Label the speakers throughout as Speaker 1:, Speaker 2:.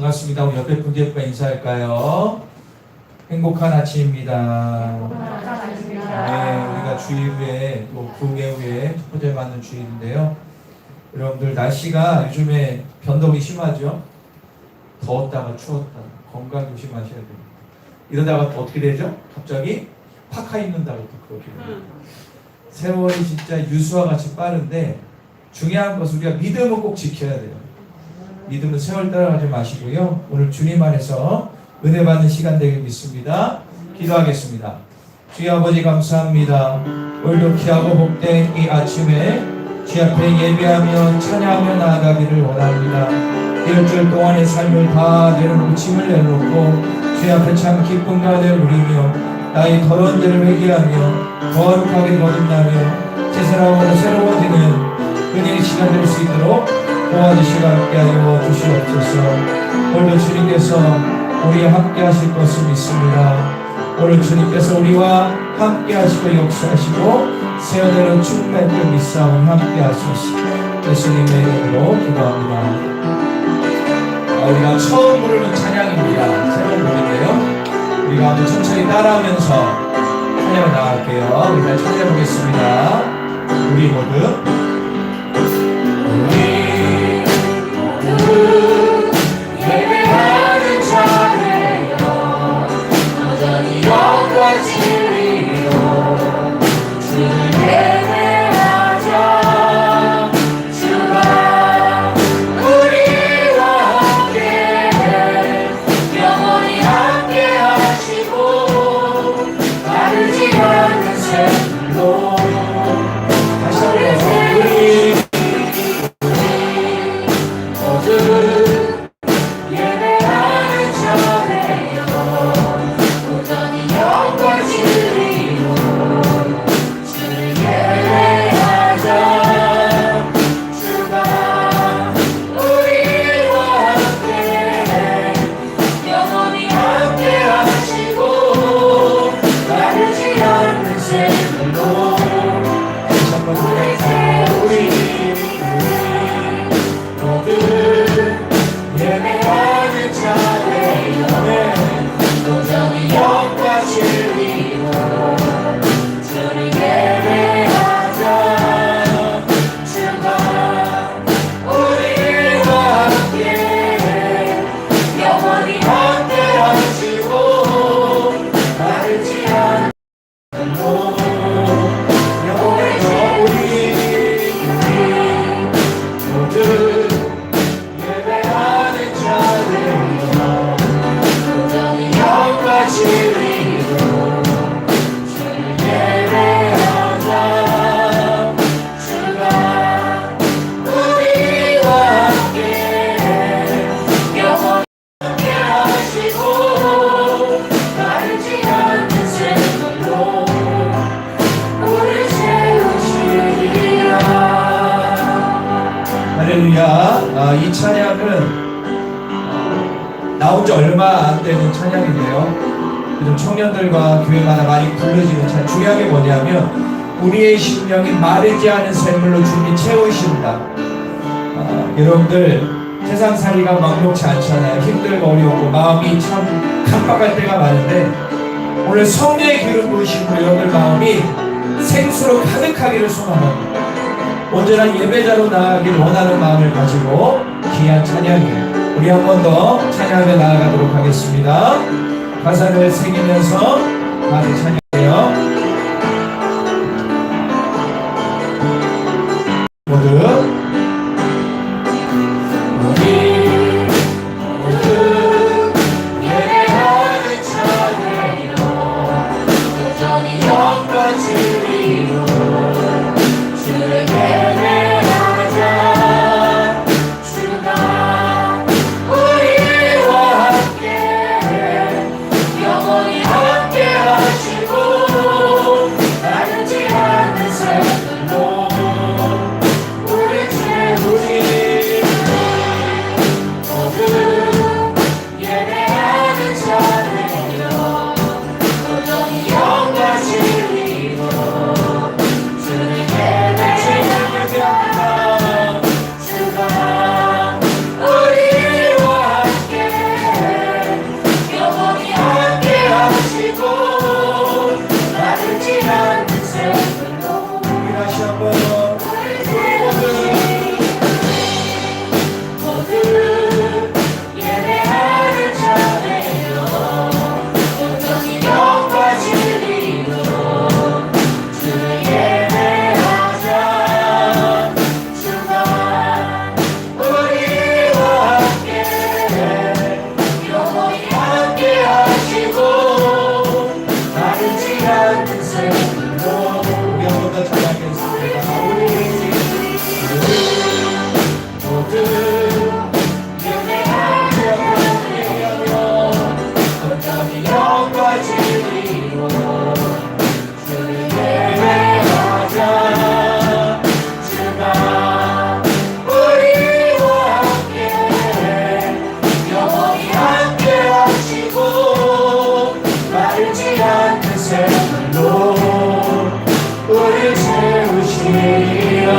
Speaker 1: 반갑습니다. 우리 옆에 분들과 인사할까요? 행복한 아침입니다. 네, 우리가 주일 후에 또 부흥회 후에 첫 번째 맞는 주일인데요. 여러분들 날씨가 요즘에 변동이 심하죠? 더웠다가 추웠다가 건강 조심하셔야 됩니다. 이러다가 또 어떻게 되죠? 갑자기 파카 입는다고 또 그렇게 됩니다. 세월이 진짜 유수와 같이 빠른데 중요한 것은 우리가 믿음을 꼭 지켜야 돼요. 믿음은 세월 따라가지 마시고요. 오늘 주님 안에서 은혜 받는 시간 되길 믿습니다. 기도하겠습니다. 주여 아버지 감사합니다. 오늘도 귀하고 복된 이 아침에 주 앞에 예배하며 찬양하며 나아가기를 원합니다. 일주일 동안의 삶을 다 내려놓고 짐을 내려놓고 주 앞에 참 기쁨 가운데 누리며 나의 더러운 죄를 회개하며 거룩하게 거듭나며 제사랑으로 새로워지는 은혜의 시간 될 수 있도록 도와주시고 함께하여 주시옵소서. 오늘도 주님께서 우리와 함께 하실 것을 믿습니다. 오늘 주님께서 우리와 함께 하시고 역사하시고 세월대로 충만할 때 믿사오니 함께 하소서. 예수님의 이름으로 기도합니다. 우리가 처음 부르는 찬양입니다. 새로운 노래인데요. 우리가 한번 천천히 따라하면서 찬양을 나갈게요. 우리 잘 찬양해 보겠습니다. 우리 모두
Speaker 2: 예배하는 자들여 여전히 영과 진리로 주를 예배하자. 주가 우리와 함께 영원히 함께 하시고 마르지 않는 샘물로
Speaker 1: 다시 한번
Speaker 2: 예배하는 자들여 온전히 영과 진리로 주를 예배하자. 주가 우리와 함께 영원히 함께 하시고 마르지 않는 샘물로 우리 세우리 예배하는 자들여 온전히 영과 진리로 주를 예배하자. 주가 우리와 함께 영원히 함께 하시고 마르지 않는
Speaker 1: 할렐루야. 이 찬양은 나온 지 얼마 안 되는 찬양인데요. 요즘 청년들과 교회마다 많이 불러지는 찬양. 중요한 게 뭐냐면 우리의 심령이 마르지 않은 샘물로 주님이 채우신다. 여러분들 세상살이가 막록치 않잖아요. 힘들고 어려웠고 마음이 참 깜빡할 때가 많은데 오늘 성령의 기름 부으심으로 여러분들 마음이 생수로 가득하기를 소망합니다. 온전한 예배자로 나아가길 원하는 마음을 가지고 귀한 찬양이에요. 우리 한 번 더 찬양하며 나아가도록 하겠습니다. 가사를 새기면서 많이 찬양해요. 모두
Speaker 2: 예배하는 자들여 여전히 영과 진리로 주를 예배하자. 주가 우리와 함께 영원히 함께 하시고 하시고 마르지 않는 샘물로
Speaker 1: 우리 다시 한번
Speaker 2: 모두 예배하는 자매여 온전히 영과 진리로 주를 예배하자 주가 우리와 함께 영원히 함께 하시고 마르지 않는 샘물로
Speaker 1: 우리 한 번 더 찬양하겠습니다. 우리
Speaker 2: 모두 예배하며 온전히 영과 진리로 주를 예배하자 주가 우리와 함께 영원히 함께 하시고 마르지 않는 샘물로 우리를 채우시리라.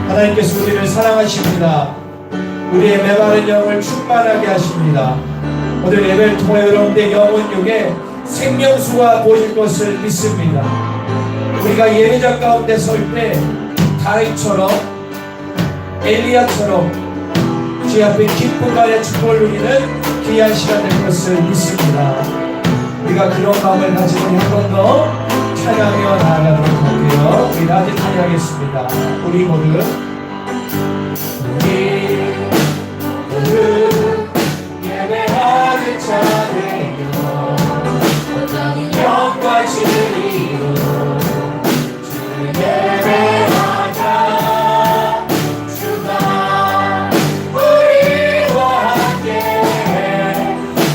Speaker 1: 하나님께서 우리를 사랑하십니다. 우리의 메마른 영을 충만하게 하십니다. 오늘 예배를 통해 여러분들의 영혼 속에 생명수가 보일 것을 믿습니다. 우리가 예배장 가운데 설 때 다윗처럼 엘리야처럼 주 앞에 기쁨 안에 축복을 누리는 귀한 시간 될 것을 믿습니다. 우리가 그런 마음을 가지고 한 번 더 찬양하며 나아가도록 할게요. 우리 다시 찬양하겠습니다. 우리 모두
Speaker 2: 예배하는 자들여 온전히 영과 진리로 주를 예배하자 주가 우리와 함께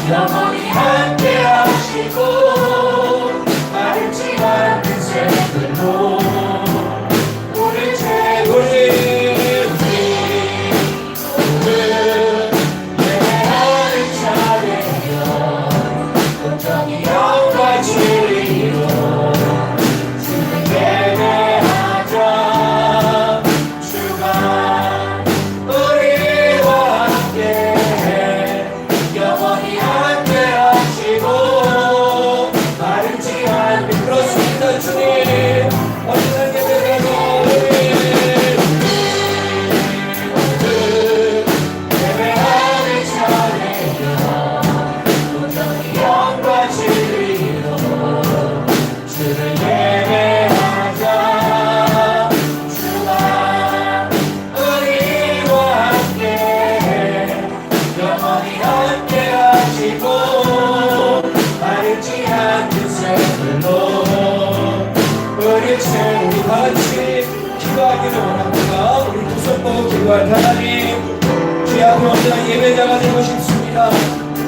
Speaker 2: 영원히 함께 하시고 마르지 않는 샘물로 우리 채우리 예배하는 자들여 온전히 영과 진리로 주를 예배하자 주가 우리와 함께 영원히 함께 하시고 마르지 않는
Speaker 1: 그렇습니다. 주님 언제나 예배드리고
Speaker 2: 예배하는 자들여 온전히 영과 진리로 주를 예배하자 주가 우리와 함께 영원히 함께 하시고 마르지 않는 샘물로 우리 채우리
Speaker 1: 같이 기도하기를 원합니다. 우리 두 손 모으고 기도할 하나님, 주의 앞에 언제나 예배자가 되고 싶습니다.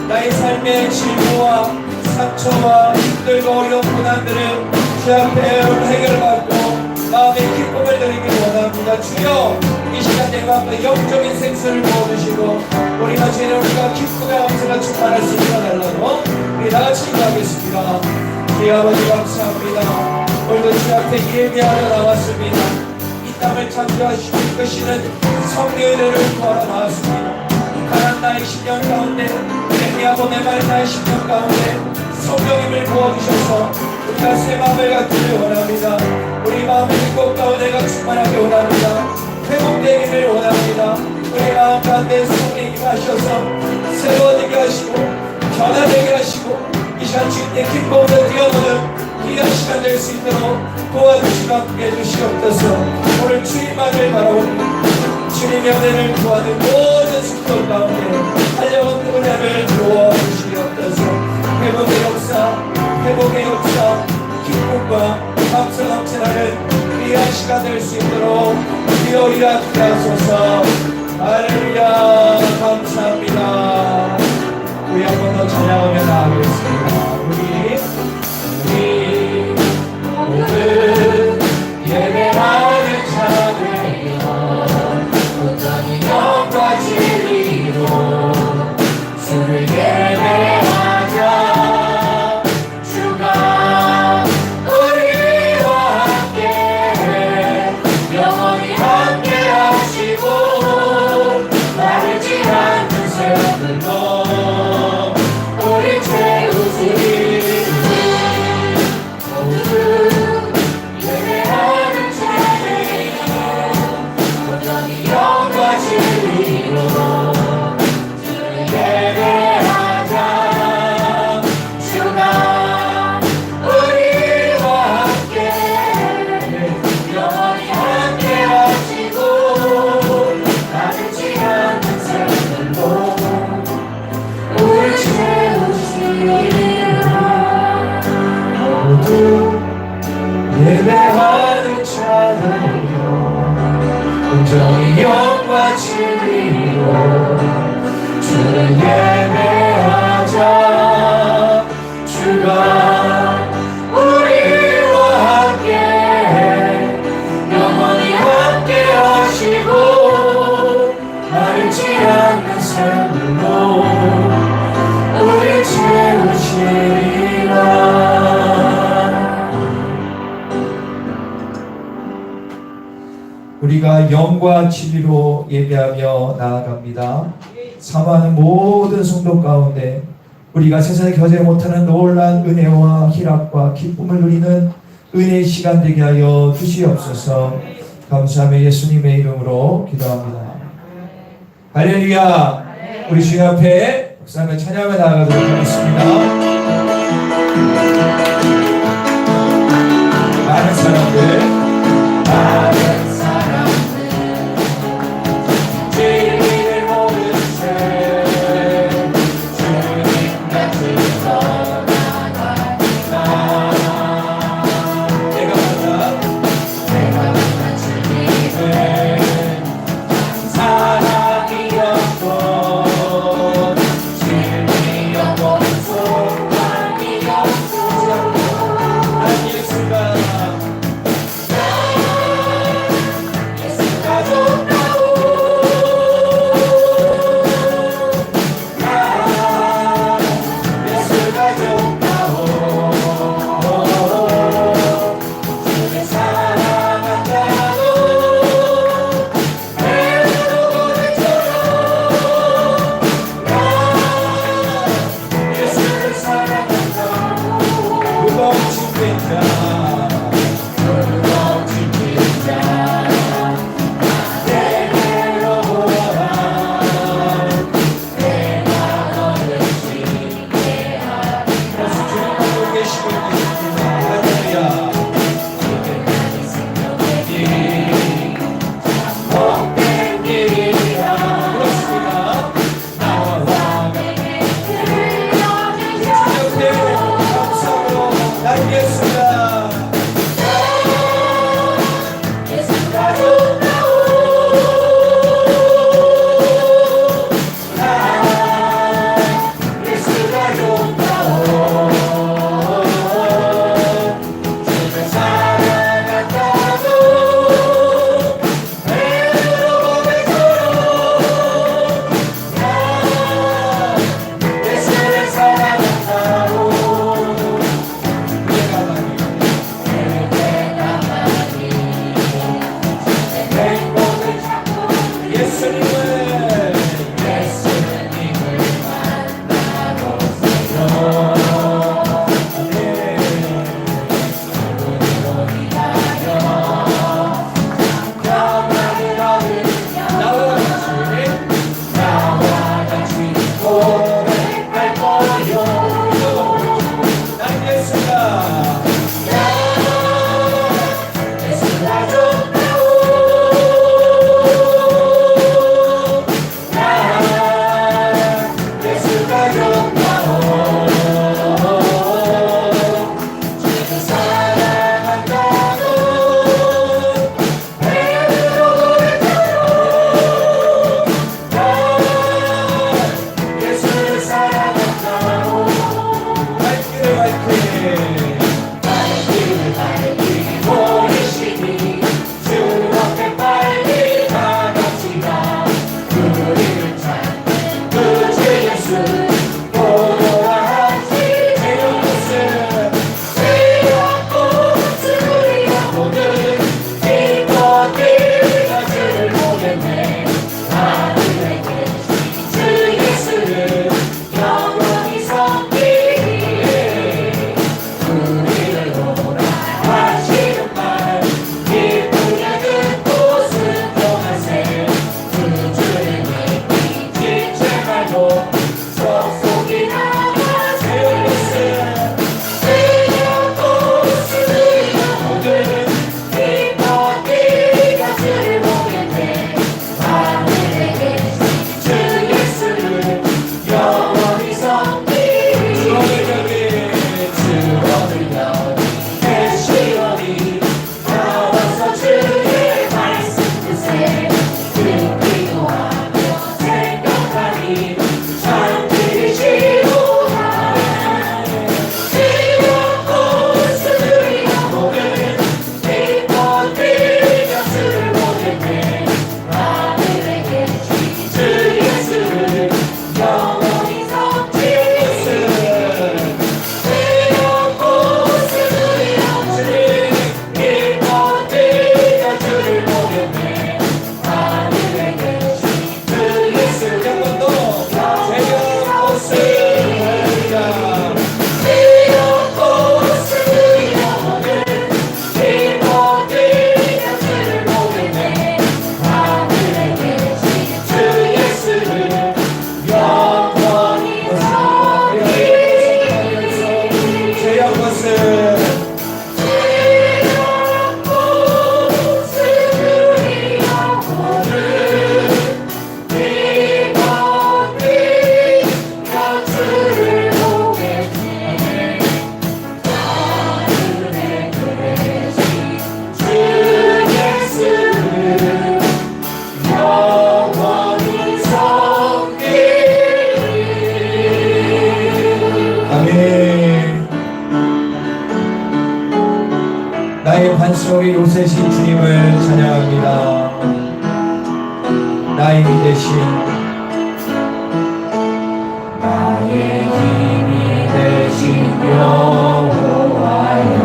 Speaker 1: 나의 삶의 질고와 상처와 힘들고 어려운 고난들을 주 앞에 해결받고 마음의 기쁨을 드리기를 원합니다. 주여, 이 시간 내가 앞에 영적인 생수를 부어주시고 우리가 죄를 우리가 기쁨과 감사가 충만할 수 있게 달라고 우리 다같이 기도하겠습니다. 주의 아버지 감사합니다. 오늘도 주 앞에 예배하러 나왔습니다. 이 땅을 창조하시고 이끄시는 성령의 은혜를 구하러 나왔습니다. 가난 나의 10년 가운데 애미하고 메마른 나의 10년 가운데 성령님을 부어주셔서 우리가 새 마음을 갖기를 원합니다. 우리 마음의 빛꽃 가운데가 충만하게 원합니다. 회복되기를 원합니다. 우리 마음 가운데 성령님 하셔서 새로워지게 하시고 변화되게 하시고 이 시간 주님의 기쁨으로 뛰어오는 귀한 시간 될 수 있도록 도와주시고 함께 해주시옵소서. 오늘 주님만을 바라보니 주님의 은혜를 구하는 모든 숙도 가운데 달려온 은혜를 부어주시옵소서. 회복의 역사, 회복의 역사, 기쁨과 감사 넘치는 귀한 시간 될 수 있도록 기어이라 하소서. 할렐루야. 감사합니다. 우리 한 번 더 찬양하며 나아가겠습니다. 우리
Speaker 2: 모두 예배하는 자들여 온전히 영과 진리로 주를 예배하자 주가 우리와 함께 영원히 함께 하시고 마르지 않는 샘물로 우리 채우
Speaker 1: 우리가 영과 진리로 예배하며 나아갑니다. 사모하는 모든 성도 가운데 우리가 세상에 겨제 못하는 놀라운 은혜와 희락과 기쁨을 누리는 은혜의 시간 되게 하여 주시옵소서. 감사하며 예수님의 이름으로 기도합니다. 할렐루야. 우리 주님 앞에 박수하며 찬양하며 나아가도록 하겠습니다. 많은 사람들
Speaker 2: 진리를 모른 채 주님 곁을 떠나가니까 내가 만난 주님은 사랑이었고 진리였고 소망이었고
Speaker 1: 예수가
Speaker 2: 예수가 좋다오 예수가 좋다오 주를 사랑한다고 내로 고백처럼 예수를 사랑한다고
Speaker 1: 무거운 짐진 자
Speaker 2: 무거운 짐진 자 내게로 오라 내가 너를 쉽게 하리라
Speaker 1: 주님 계시고 있습니다. 할렐루야.
Speaker 2: 지금까지 생명의 길 복된 길이라
Speaker 1: 그렇습니다.
Speaker 2: 나와 내게
Speaker 1: 주님
Speaker 2: 들려주셔서
Speaker 1: 감사로 날겠습니다.
Speaker 2: 예수가 좋다오 예수가 좋다오 주를 사랑한다고 내로 고백처럼 예수를 사랑한다고 내가 많이 내 행복을 찾고
Speaker 1: 예수님을
Speaker 2: 예수님을 만나고서 그분으로 인하여 평안을 얻으며 나와 같이 고백할 거요
Speaker 1: 날겠습니다.
Speaker 2: 예수가 좋다오 예수가 좋다오 주를 사랑한다고 내로 고백처럼 예수를 사랑한다고
Speaker 1: 갈길을 갈길
Speaker 2: 빨리 보이시니 주 앞에 빨리 나갑시다 우리를 찾는 그주 예수 보러라 하시 주 예수 지었고 주리었거든 기뻐 주를 보겠네 하늘에 계신 주 예수를 영원히 섬기기에 우리를 보라 하시는 말 기쁘게 듣고 순종하세 구주를 믿기 지체 말고 속속이 나가 주 예수 지었고 쓰리었거든 기뻐 뛰가 주를 보겠네 하늘에 계신 주 예수를 영원히 섬기기에 주원을 여기 계시오니 나와서 주의 말씀 듣세 듣기도 하며 생각하니 참 들으시
Speaker 1: 속에 요새신 주님을 찬양합니다. 나의 힘이 되신
Speaker 2: 나의 힘이 되신 여호와여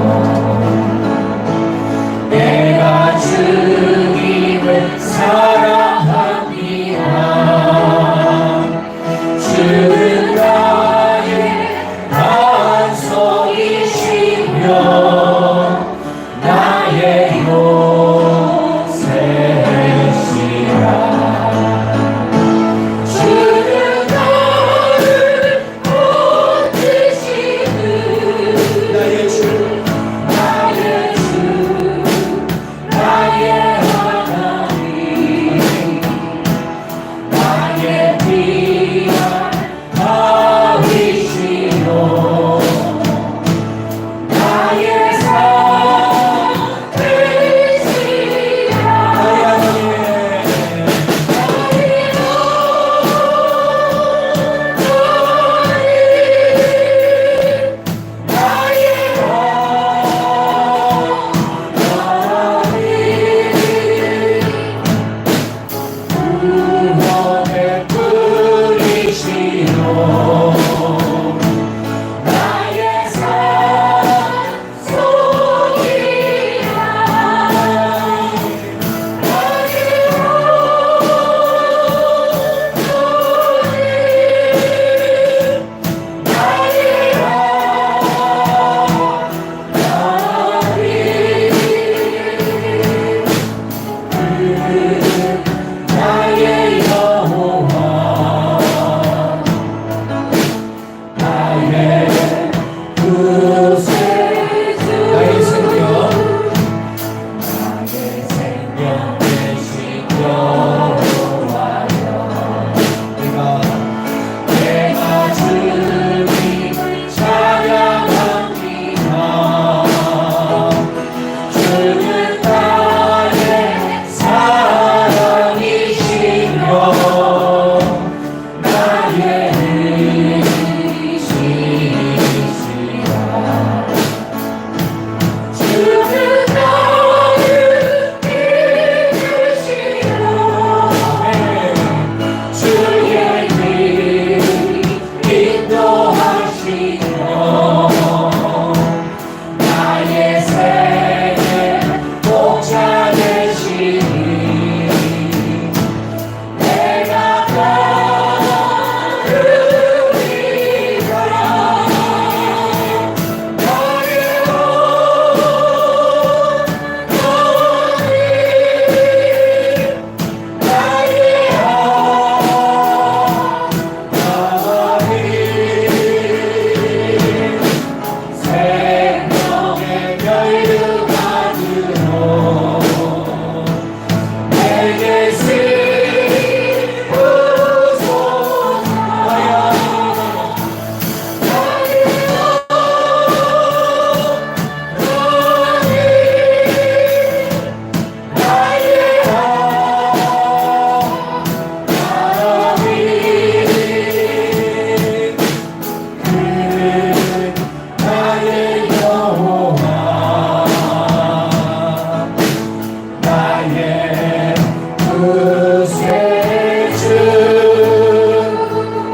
Speaker 2: 내가 주님을 사랑합니다. 주는 나의 반석이시며 나의 요새시라. 주는 나를 얻으시는
Speaker 1: 나의 주
Speaker 2: 나의 주 나의 하나님 나의 귀한 바위시로 나의 산 되시라.
Speaker 1: 나의 하나님
Speaker 2: 구원의 뿌리시로 나의 산속이라. 나의 여호와 나의 구세주
Speaker 1: 나의 생명
Speaker 2: 나의 생명 되신 여호와여 내가 주님을 찬양합니다. 주는 나의 사랑이시며 나의 의지시라. 주는 나를 이끄시라. 주의 길 인도하시며 나의 생애 목자 되시니 내가 따르리라. 나의 생명의 멸류관으로 내게 씌우소서. 나의 여호와 나의 구세주.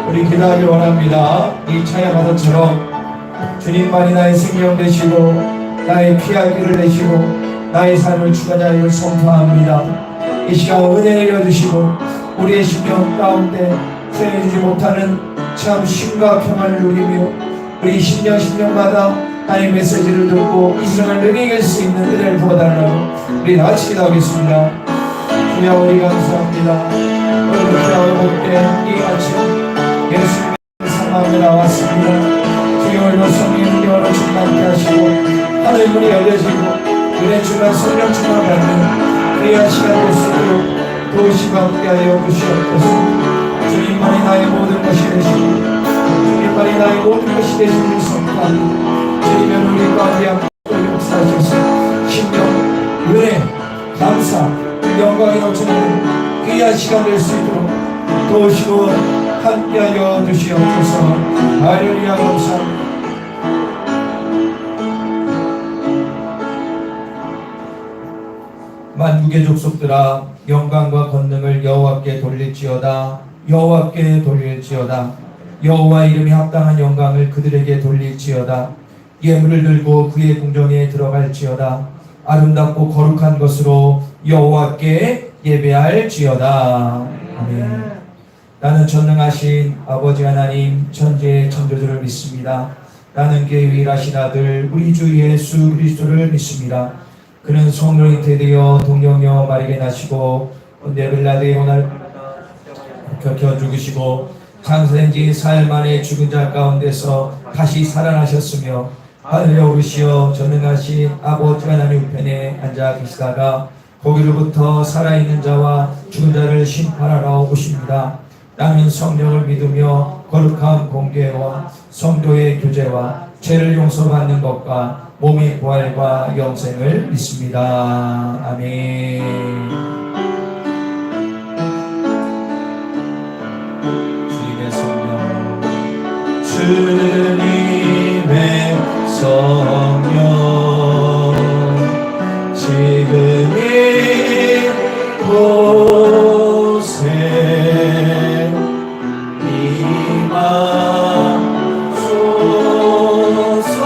Speaker 1: 우리 기도하기 원합니다. 이 찬양가사처럼 주님만이 나의 생명 되시고 나의 피할 길을 내시고 나의 삶을 주관자임을 선포합니다. 이 시간 은혜 내려주시고 우리의 심령 가운데 세워주지 못하는 참 쉼과 평안을 누리며 우리 심령마다 하나님의 메시지를 듣고 이승을 능히 수 있는 은혜를 부어달라고 우리 다 같이 기도하겠습니다. 주여 우리 감사합니다. 오늘 주여 복된 이 아침 예수님의 상황에 나왔습니다. 주여 오늘도 성령의 능력으로 충만케 하시고 하늘 문이 열려지고 은혜 충만 성령 충만 받는 귀한 시간 될 수 있도록 도우시고 함께하여 주시옵소서. 주님만이 나의 모든 것이 되시고 주님만이 나의 모든 것이 되시는 선포합니다. 주님은 우리 가운데 함께 역사하셔서 신령 은혜 감사 영광이 넘치는 귀한 시간 될 수 있도록 도우시고 함께하여 주시옵소서. 할렐루야 감사합니다. 후계 족속들아 영광과 권능을 여호와께 돌릴지어다. 여호와께 돌릴지어다. 여호와 이름이 합당한 영광을 그들에게 돌릴지어다. 예물을 들고 그의 궁정에 들어갈지어다. 아름답고 거룩한 것으로 여호와께 예배할지어다. 아멘. 나는 전능하신 아버지 하나님 천지의 창조주를 믿습니다. 나는 그의 유일하신 아들 우리 주 예수 그리스도를 믿습니다. 그는 성령이 잉태되어 동정녀 마리아에 나시고 본데 빌라도의 고난을 겪어 죽으시고 장사된 지 사흘 만에 죽은 자 가운데서 다시 살아나셨으며 하늘에 오르시어 전능하신 아버지 하나님 우편에 앉아 계시다가 거기로부터 살아있는 자와 죽은 자를 심판하러 오십니다. 나는 성령을 믿으며 거룩한 공개와 성도의 교제와 죄를 용서받는 것과 몸의 부활과 영생을 믿습니다. 아멘. 주님의 성령, 주님의 성령, 지금 이곳에 임하소서.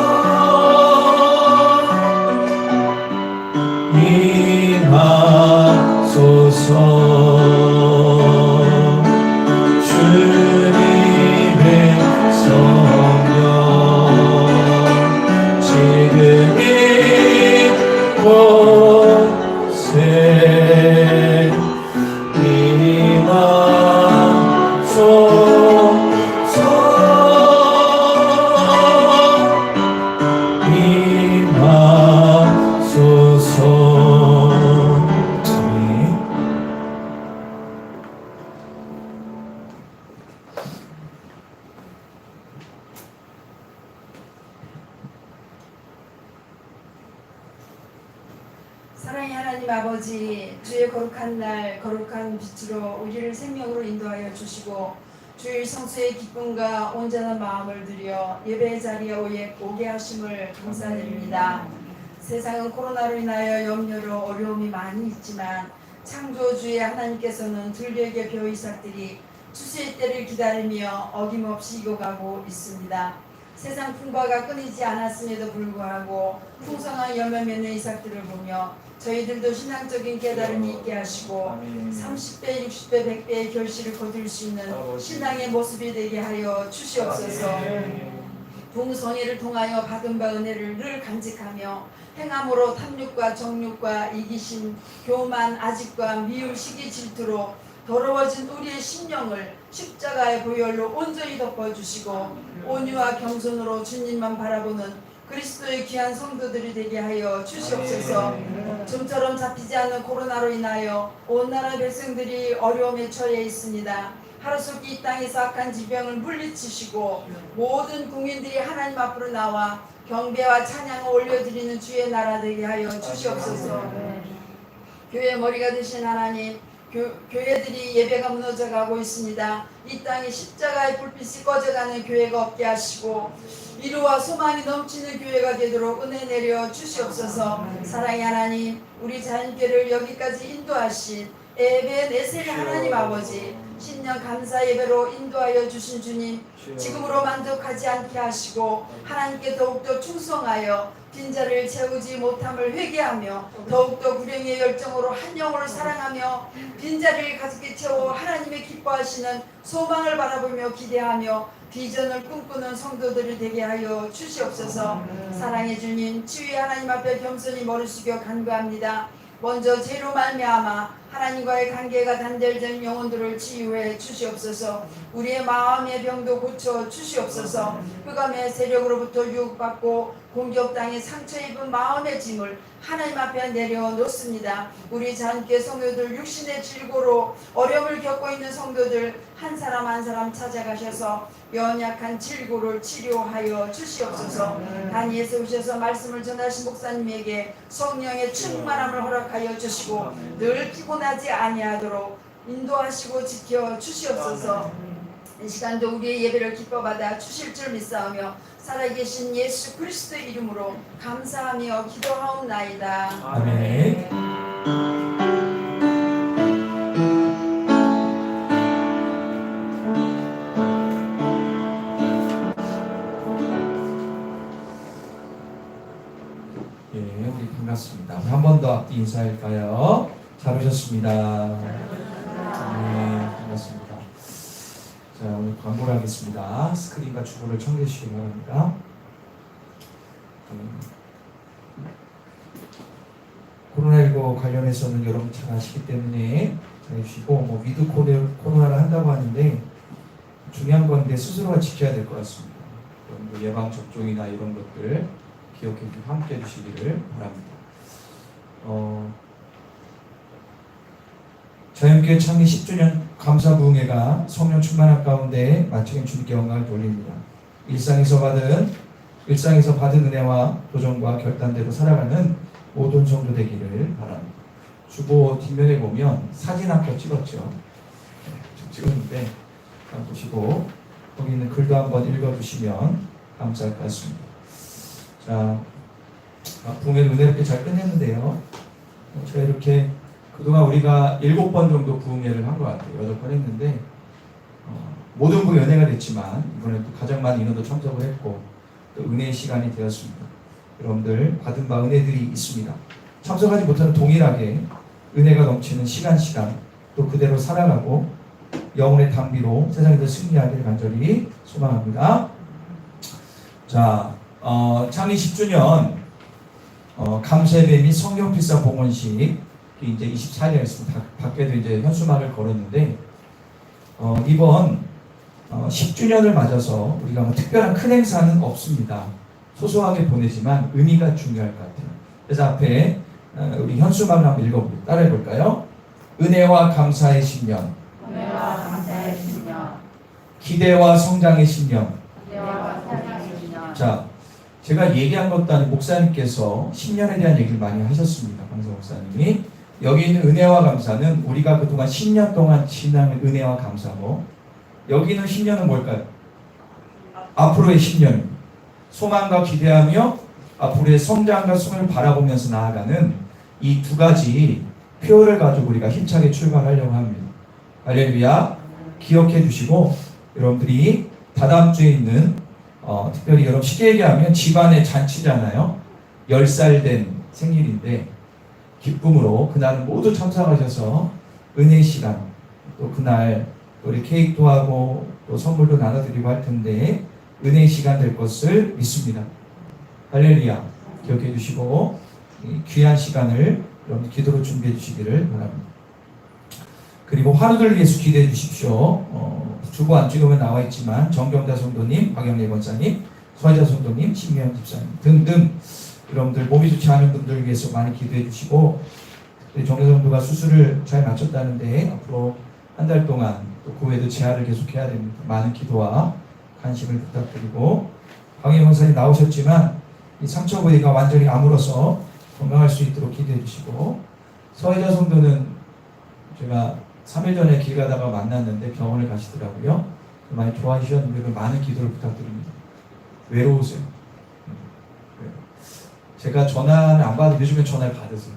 Speaker 1: 주님의 성령 지금 이곳에 임하소서.
Speaker 3: 사랑의 하나님 아버지, 주의 거룩한 날 거룩한 빛으로 우리를 생명으로 인도하여 주시고 주일 성수의 기쁨과 온전한 마음을 들여 예배의 자리에 오게 하심을 감사드립니다. 세상은 코로나로 인하여 염려로 어려움이 많이 있지만 창조주의 하나님께서는 들녘의 벼이삭들이 추수의 때를 기다리며 어김없이 익어가고 있습니다. 세상 풍파가 끊이지 않았음에도 불구하고 풍성한 열매 맺는 이삭들을 보며 저희들도 신앙적인 깨달음이 있게 하시고 30배, 60배, 100배의 결실을 거둘 수 있는 신앙의 모습이 되게 하여 주시옵소서. 동성애를 통하여 받은 바 은혜를 늘 간직하며 행함으로 탐욕과 정욕과 이기심, 교만, 아집과 미움, 시기, 질투로 더러워진 우리의 심령을 십자가의 보혈로 온전히 덮어주시고 온유와 겸손으로 주님만 바라보는 그리스도의 귀한 성도들이 되게 하여 주시옵소서. 좀처럼 잡히지 않는 코로나로 인하여 온 나라 백성들이 어려움에 처해 있습니다. 하루속히 이 땅에서 악한 질병을 물리치시고 모든 국민들이 하나님 앞으로 나와 경배와 찬양을 올려드리는 주의 나라 되게 하여 주시옵소서. 교회 머리가 되신 하나님, 교회들이 예배가 무너져가고 있습니다. 이 땅에 십자가의 불빛이 꺼져가는 교회가 없게 하시고 위로와 소망이 넘치는 교회가 되도록 은혜 내려 주시옵소서. 사랑의 하나님, 우리 자연계를 여기까지 인도하신 에베네셀 하나님 아버지, 신년 감사 예배로 인도하여 주신 주님, 지금으로 만족하지 않게 하시고 하나님께 더욱더 충성하여 빈자를 채우지 못함을 회개하며 더욱더 구령의 열정으로 한 영혼을 사랑하며 빈자리를 가득히 채워 하나님의 기뻐하시는 소망을 바라보며 기대하며 비전을 꿈꾸는 성도들이 되게 하여 주시옵소서. 사랑의 주님, 치유의 하나님 앞에 겸손히 머리 숙여 간구합니다. 먼저 죄로 말미암아 하나님과의 관계가 단절된 영혼들을 치유해 주시옵소서. 우리의 마음의 병도 고쳐 주시옵소서. 흑암의 세력으로부터 유혹받고 공격당해 상처 입은 마음의 짐을 하나님 앞에 내려놓습니다. 우리 자녀께 성도들 육신의 질고로 어려움을 겪고 있는 성도들 한 사람 한 사람 찾아가셔서 연약한 질고를 치료하여 주시옵소서. 단위에서 오셔서 말씀을 전하신 목사님에게 성령의 충만함을 허락하여 주시고 늘 피곤하지 아니하도록 인도하시고 지켜 주시옵소서. 이 시간도 우리의 예배를 기뻐받아 주실 줄 믿사오며 살아계신 예수 그리스도의 이름으로 감사하며 기도하옵나이다.
Speaker 1: 아멘. 반갑습니다. 한 번 더 앞뒤 인사할까요? 잘 오셨습니다. 네, 반갑습니다. 자, 오늘 광고를 하겠습니다. 스크린과 주보를 청해 주시기 바랍니다. 코로나19 관련해서는 여러분 잘 아시기 때문에 잘 해주시고, 뭐 위드 코로나를 한다고 하는데 중요한 건데 스스로가 지켜야 될 것 같습니다. 여러분들 예방 접종이나 이런 것들 기억해 주시고 함께 해주시기를 바랍니다. 자연교회 창립 10주년 감사부흥회가 성령 충만한 가운데 마치는 주님께 영광을 돌립니다. 일상에서 받은 은혜와 도전과 결단대로 살아가는 모든 성도 되기를 바랍니다. 주보 뒷면에 보면 사진 한 컷 찍었죠. 찍었는데 보시고 거기 있는 글도 한번 읽어주시면 감사할 것 같습니다. 자, 부흥회를 은혜롭게 잘 끝냈는데요. 제가 이렇게 그동안 우리가 7번 정도 부흥회를 한 것 같아요. 8번 했는데 모든 부흥 은혜가 됐지만 이번에 또 가장 많은 인원도 참석을 했고 또 은혜의 시간이 되었습니다. 여러분들 받은 바 은혜들이 있습니다. 참석하지 못하는 동일하게 은혜가 넘치는 시간 또 그대로 살아가고 영혼의 담비로 세상에서 승리하기를 간절히 소망합니다. 자, 창립 10주년 감사예배 및 성경필사 봉헌식 이제 24일이었습니다. 밖에도 이제 현수막을 걸었는데 이번 10주년을 맞아서 우리가 뭐 특별한 큰 행사는 없습니다. 소소하게 보내지만 의미가 중요할 것 같아요. 그래서 앞에 우리 현수막을 한번 읽어볼까요? 따라해 볼까요? 은혜와 감사의 10년.
Speaker 2: 은혜와 감사의 10년.
Speaker 1: 기대와 성장의 10년.
Speaker 2: 기대와 성장의 10년.
Speaker 1: 자, 제가 얘기한 것도 아니고 목사님께서 10년에 대한 얘기를 많이 하셨습니다. 강사 목사님이. 여기 있는 은혜와 감사는 우리가 그동안 10년 동안 지난 은혜와 감사고, 여기 있는 10년은 뭘까요? 앞으로의 10년. 소망과 기대하며 앞으로의 성장과 숨을 바라보면서 나아가는 이 두 가지 표를 가지고 우리가 힘차게 출발하려고 합니다. 할렐루야. 기억해 주시고 여러분들이 다다음 주에 있는 특별히 여러분 쉽게 얘기하면 집안의 잔치잖아요. 10살 된 생일인데 기쁨으로 그날은 모두 참석하셔서 은혜의 시간, 또 그날 우리 케이크도 하고 또 선물도 나눠드리고 할 텐데 은혜의 시간 될 것을 믿습니다. 할렐루야. 기억해 주시고 귀한 시간을 여러분 기도로 준비해 주시기를 바랍니다. 그리고 환우들 위해서 기도해 주십시오. 주보 안 찍으면 나와 있지만 정경자 성도님, 박영래 권사님, 서혜자 성도님, 신미영 집사님 등등 여러분들 몸이 좋지 않은 분들 위해서 많이 기도해 주시고, 정경 성도가 수술을 잘 마쳤다는데 앞으로 한 달 동안 또 그 외에도 재활을 계속해야 됩니다. 많은 기도와 관심을 부탁드리고, 박영래 권사님 나오셨지만 이 상처 부위가 완전히 아물어서 건강할 수 있도록 기도해 주시고, 서혜자 성도는 제가 3일 전에 길 가다가 만났는데 병원을 가시더라고요. 많이 좋아하셨는데 많은 기도를 부탁드립니다. 외로우세요. 제가 전화를 안 받아도 요즘에 전화를 받으세요.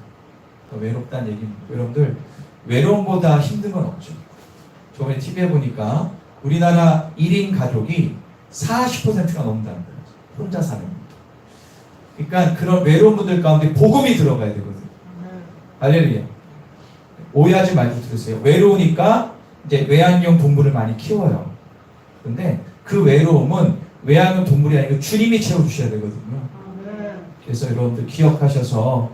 Speaker 1: 외롭다는 얘기입니다. 여러분들 외로움보다 힘든 건 없죠. 저번에 TV에 보니까 우리나라 1인 가족이 40%가 넘는다는 거예요. 혼자 사는 거. 그러니까 그런 외로운 분들 가운데 복음이 들어가야 되거든요. 할렐루야. 오해하지 말고 들으세요. 외로우니까 이제 외환용 동물을 많이 키워요. 근데 그 외로움은 외환용 동물이 아니고 주님이 채워주셔야 되거든요. 그래서 여러분들 기억하셔서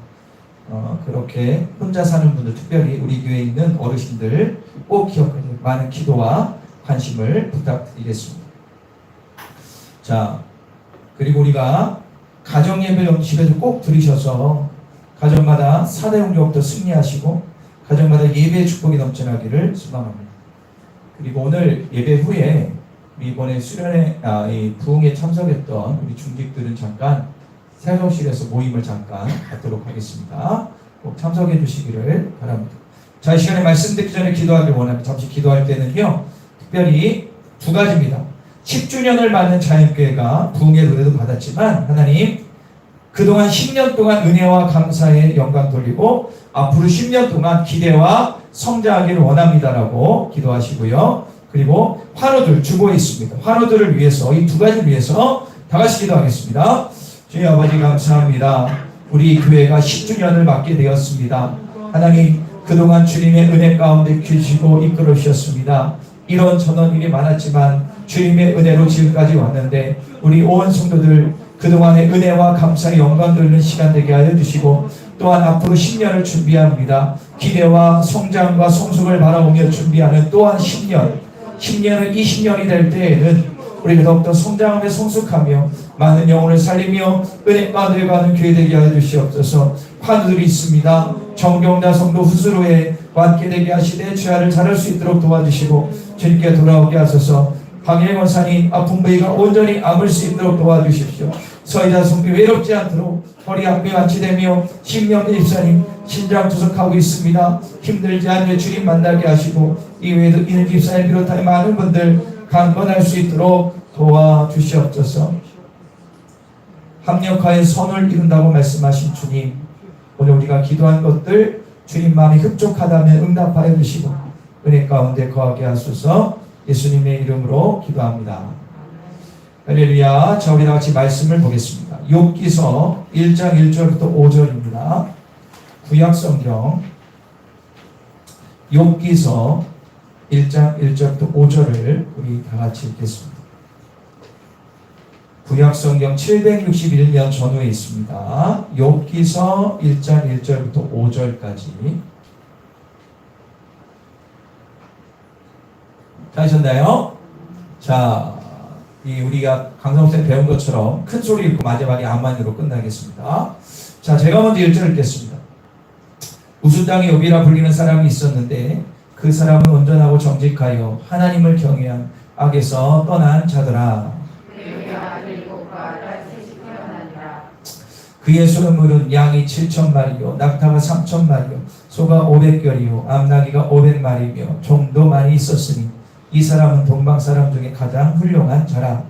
Speaker 1: 그렇게 혼자 사는 분들, 특별히 우리 교회에 있는 어르신들 꼭 기억하셔서 많은 기도와 관심을 부탁드리겠습니다. 자, 그리고 우리가 가정예배를 집에서 꼭 들으셔서 가정마다 사대용력부터 승리하시고 가정마다 예배의 축복이 넘쳐나기를 소망합니다. 그리고 오늘 예배 후에 이번에 이 부흥에 참석했던 우리 중직들은 잠깐 세정실에서 모임을 잠깐 갖도록 하겠습니다. 꼭 참석해 주시기를 바랍니다. 자, 이 시간에 말씀 듣기 전에 기도하길 원합니다. 잠시 기도할 때는요, 특별히 두 가지입니다. 10주년을 맞는 자연교회가 부흥의 은혜도 받았지만 하나님 그동안 10년 동안 은혜와 감사의 영광 돌리고 앞으로 10년 동안 기대와 성장하기를 원합니다라고 기도하시고요. 그리고 환우들 주보에 있습니다. 환우들을 위해서 이 두 가지를 위해서 다 같이 기도하겠습니다. 주님 아버지 감사합니다. 우리 교회가 10주년을 맞게 되었습니다. 하나님, 그동안 주님의 은혜 가운데 주시고 이끌어 주셨습니다. 이런 저런 일이 많았지만 주님의 은혜로 지금까지 왔는데 우리 온 성도들 그동안의 은혜와 감사의 영광 돌리는 시간 되게 하여 주시고 또한 앞으로 10년을 준비합니다. 기대와 성장과 성숙을 바라보며 준비하는 또한 10년은 20년이 될 때에는 우리가 더욱더 성장하며 성숙하며 많은 영혼을 살리며 은혜 가운데 가는 교회 되게 하여 주시옵소서. 환우들이 있습니다. 정경다 성도 후수로에 함께 되게 하시되 죄를 잘할 수 있도록 도와주시고 주님께 돌아오게 하소서. 박예원 원사님 아픈 부위가 온전히 아물 수 있도록 도와주십시오. 서희자 성도 외롭지 않도록 허리 앞에 완치되며 신명대 집사님 신장 투석하고 있습니다. 힘들지 않게 주님 만나게 하시고 이외에도 이는 집사님 비롯한 많은 분들 강건할 수 있도록 도와주시옵소서. 합력하여 선을 이룬다고 말씀하신 주님, 오늘 우리가 기도한 것들 주님 마음이 흡족하다면 응답하여 주시고 은혜 가운데 거하게 하소서. 예수님의 이름으로 기도합니다. 할렐루야. 자, 우리 같이 말씀을 보겠습니다. 욥기서 1장 1절부터 5절입니다. 구약성경 욥기서 1장 1절부터 5절을 우리 다 같이 읽겠습니다. 구약성경 761년 전후에 있습니다. 욥기서 1장 1절부터 5절까지. 하셨나요? 자, 우리가 강성쌤 배운 것처럼 큰 소리 읽고 마지막에 아멘으로 끝나겠습니다. 자, 제가 먼저 1절 읽겠습니다. 우순당의 욥이라 불리는 사람이 있었는데 그 사람은 온전하고 정직하여 하나님을 경외한 악에서 떠난 자더라. 그의 소유물은 양이 7,000마리요 낙타가 3,000마리요 소가 500결이요 암나귀가 500마리며 종도 많이 있었으니 이 사람은 동방 사람 중에 가장 훌륭한 자라.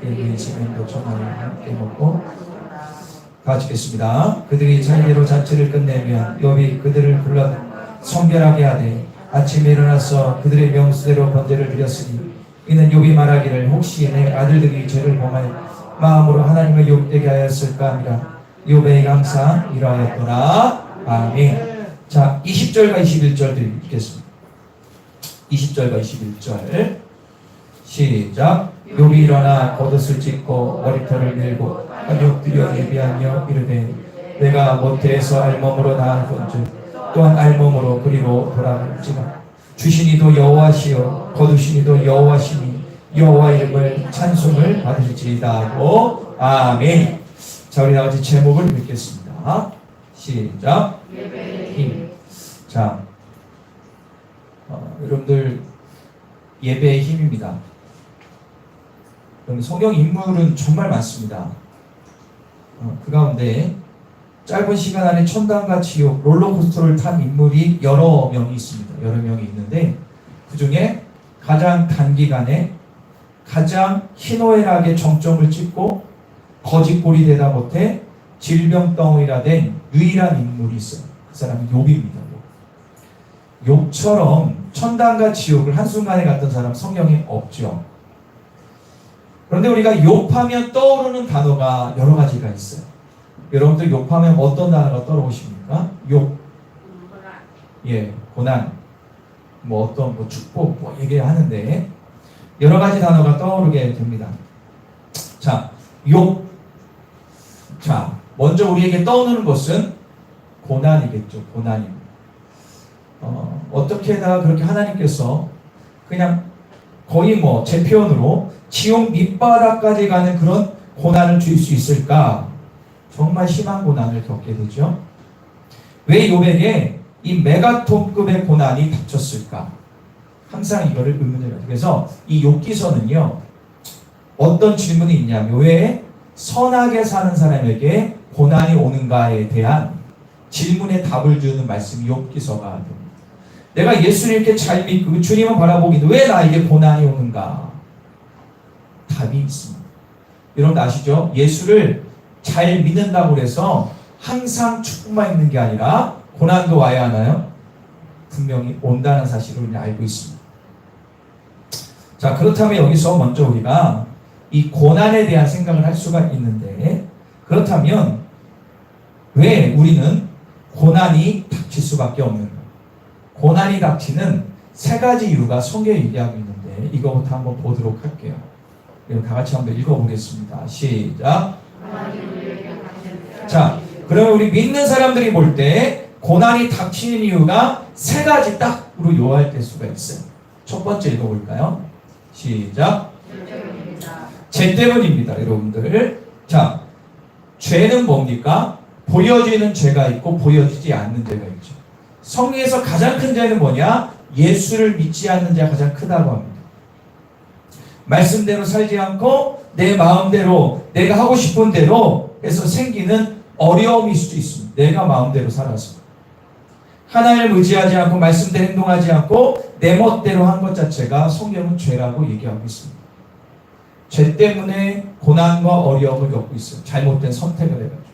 Speaker 1: 그의 지면도 천하를 함께 먹고 같이 읽겠습니다. 그들이 자기대로 잔치를 끝내면 욥이 그들을 불러 성결하게 하되 아침에 일어나서 그들의 명수대로 번제를 드렸으니 이는 욥이 말하기를 혹시 내 아들들이 죄를 범하여 마음으로 하나님을 욕되게 하였을까 하니라. 욥의 항상 이러하였더라. 아멘. 자, 20절과 21절도 읽겠습니다. 20절과 21절 시작. 욥이 일어나 겉옷을 찢고 머리털을 밀고 한욕들여 예비하며 이르되 내가 모태에서 알몸으로 낳았건즉 또한 알몸으로 그리고 돌아갈지라. 주시니도 여호와시요 거두시니도 여호와시니 여호와 이름을 찬송을 받을지이다 하고 아멘. 자, 우리 나같이 제목을 읽겠습니다. 시작. 힘. 자, 여러분들 예배의 힘입니다. 성경 인물은 정말 많습니다. 그 가운데 짧은 시간 안에 천당과 지옥 롤러코스터를 탄 인물이 여러 명이 있습니다. 여러 명이 있는데 그 중에 가장 단기간에 가장 희노애락의 정점을 찍고 거짓골이 되다 못해 질병덩어리라 된 유일한 인물이 있어요. 그 사람은 욥입니다. 욥처럼 천당과 지옥을 한순간에 갔던 사람 성경에 없죠. 그런데 우리가 욥하면 떠오르는 단어가 여러 가지가 있어요. 여러분들 욥하면 어떤 단어가 떠오르십니까? 욥, 고난, 어떤 축복 얘기하는데 여러 가지 단어가 떠오르게 됩니다. 자, 욥. 자, 먼저 우리에게 떠오르는 것은 고난이겠죠. 고난입니다. 어떻게다 그렇게 하나님께서 그냥 거의 제 표현으로 지옥 밑바닥까지 가는 그런 고난을 줄 수 있을까? 정말 심한 고난을 겪게 되죠. 왜 욥에게 이 메가톤급의 고난이 닥쳤을까? 항상 이거를 의문해요. 그래서 이 욥기서는요, 어떤 질문이 있냐면 왜 선하게 사는 사람에게 고난이 오는가에 대한 질문에 답을 주는 말씀이 욥기서가 됩니다. 내가 예수를 이렇게 잘 믿고 주님을 바라보기도 왜 나에게 고난이 오는가? 답이 있습니다. 여러분 아시죠? 예수를 잘 믿는다고 해서 항상 축복만 있는 게 아니라 고난도 와야 하나요? 분명히 온다는 사실을 우리는 알고 있습니다. 자, 그렇다면 여기서 먼저 우리가 이 고난에 대한 생각을 할 수가 있는데, 그렇다면 왜 우리는 고난이 닥칠 수밖에 없는가? 고난이 닥치는 세 가지 이유가 성경에 얘기하고 있는데, 이거부터 한번 보도록 할게요. 그럼 다 같이 한번 읽어보겠습니다. 시작. 자, 그러면 우리 믿는 사람들이 볼 때 고난이 닥치는 이유가 세 가지 딱으로 요할 수가 있어요. 첫 번째 읽어볼까요? 시작. 죄 때문입니다, 여러분들. 자, 죄는 뭡니까? 보여지는 죄가 있고 보여지지 않는 죄가 있죠. 성경에서 가장 큰 죄는 뭐냐? 예수를 믿지 않는 죄가 가장 크다고 합니다. 말씀대로 살지 않고 내 마음대로 내가 하고 싶은 대로 해서 생기는 어려움일 수도 있습니다. 내가 마음대로 살아서 하나님을 의지하지 않고 말씀대로 행동하지 않고 내 멋대로 한 것 자체가 성경은 죄라고 얘기하고 있습니다. 죄 때문에 고난과 어려움을 겪고 있어요. 잘못된 선택을 해가지고.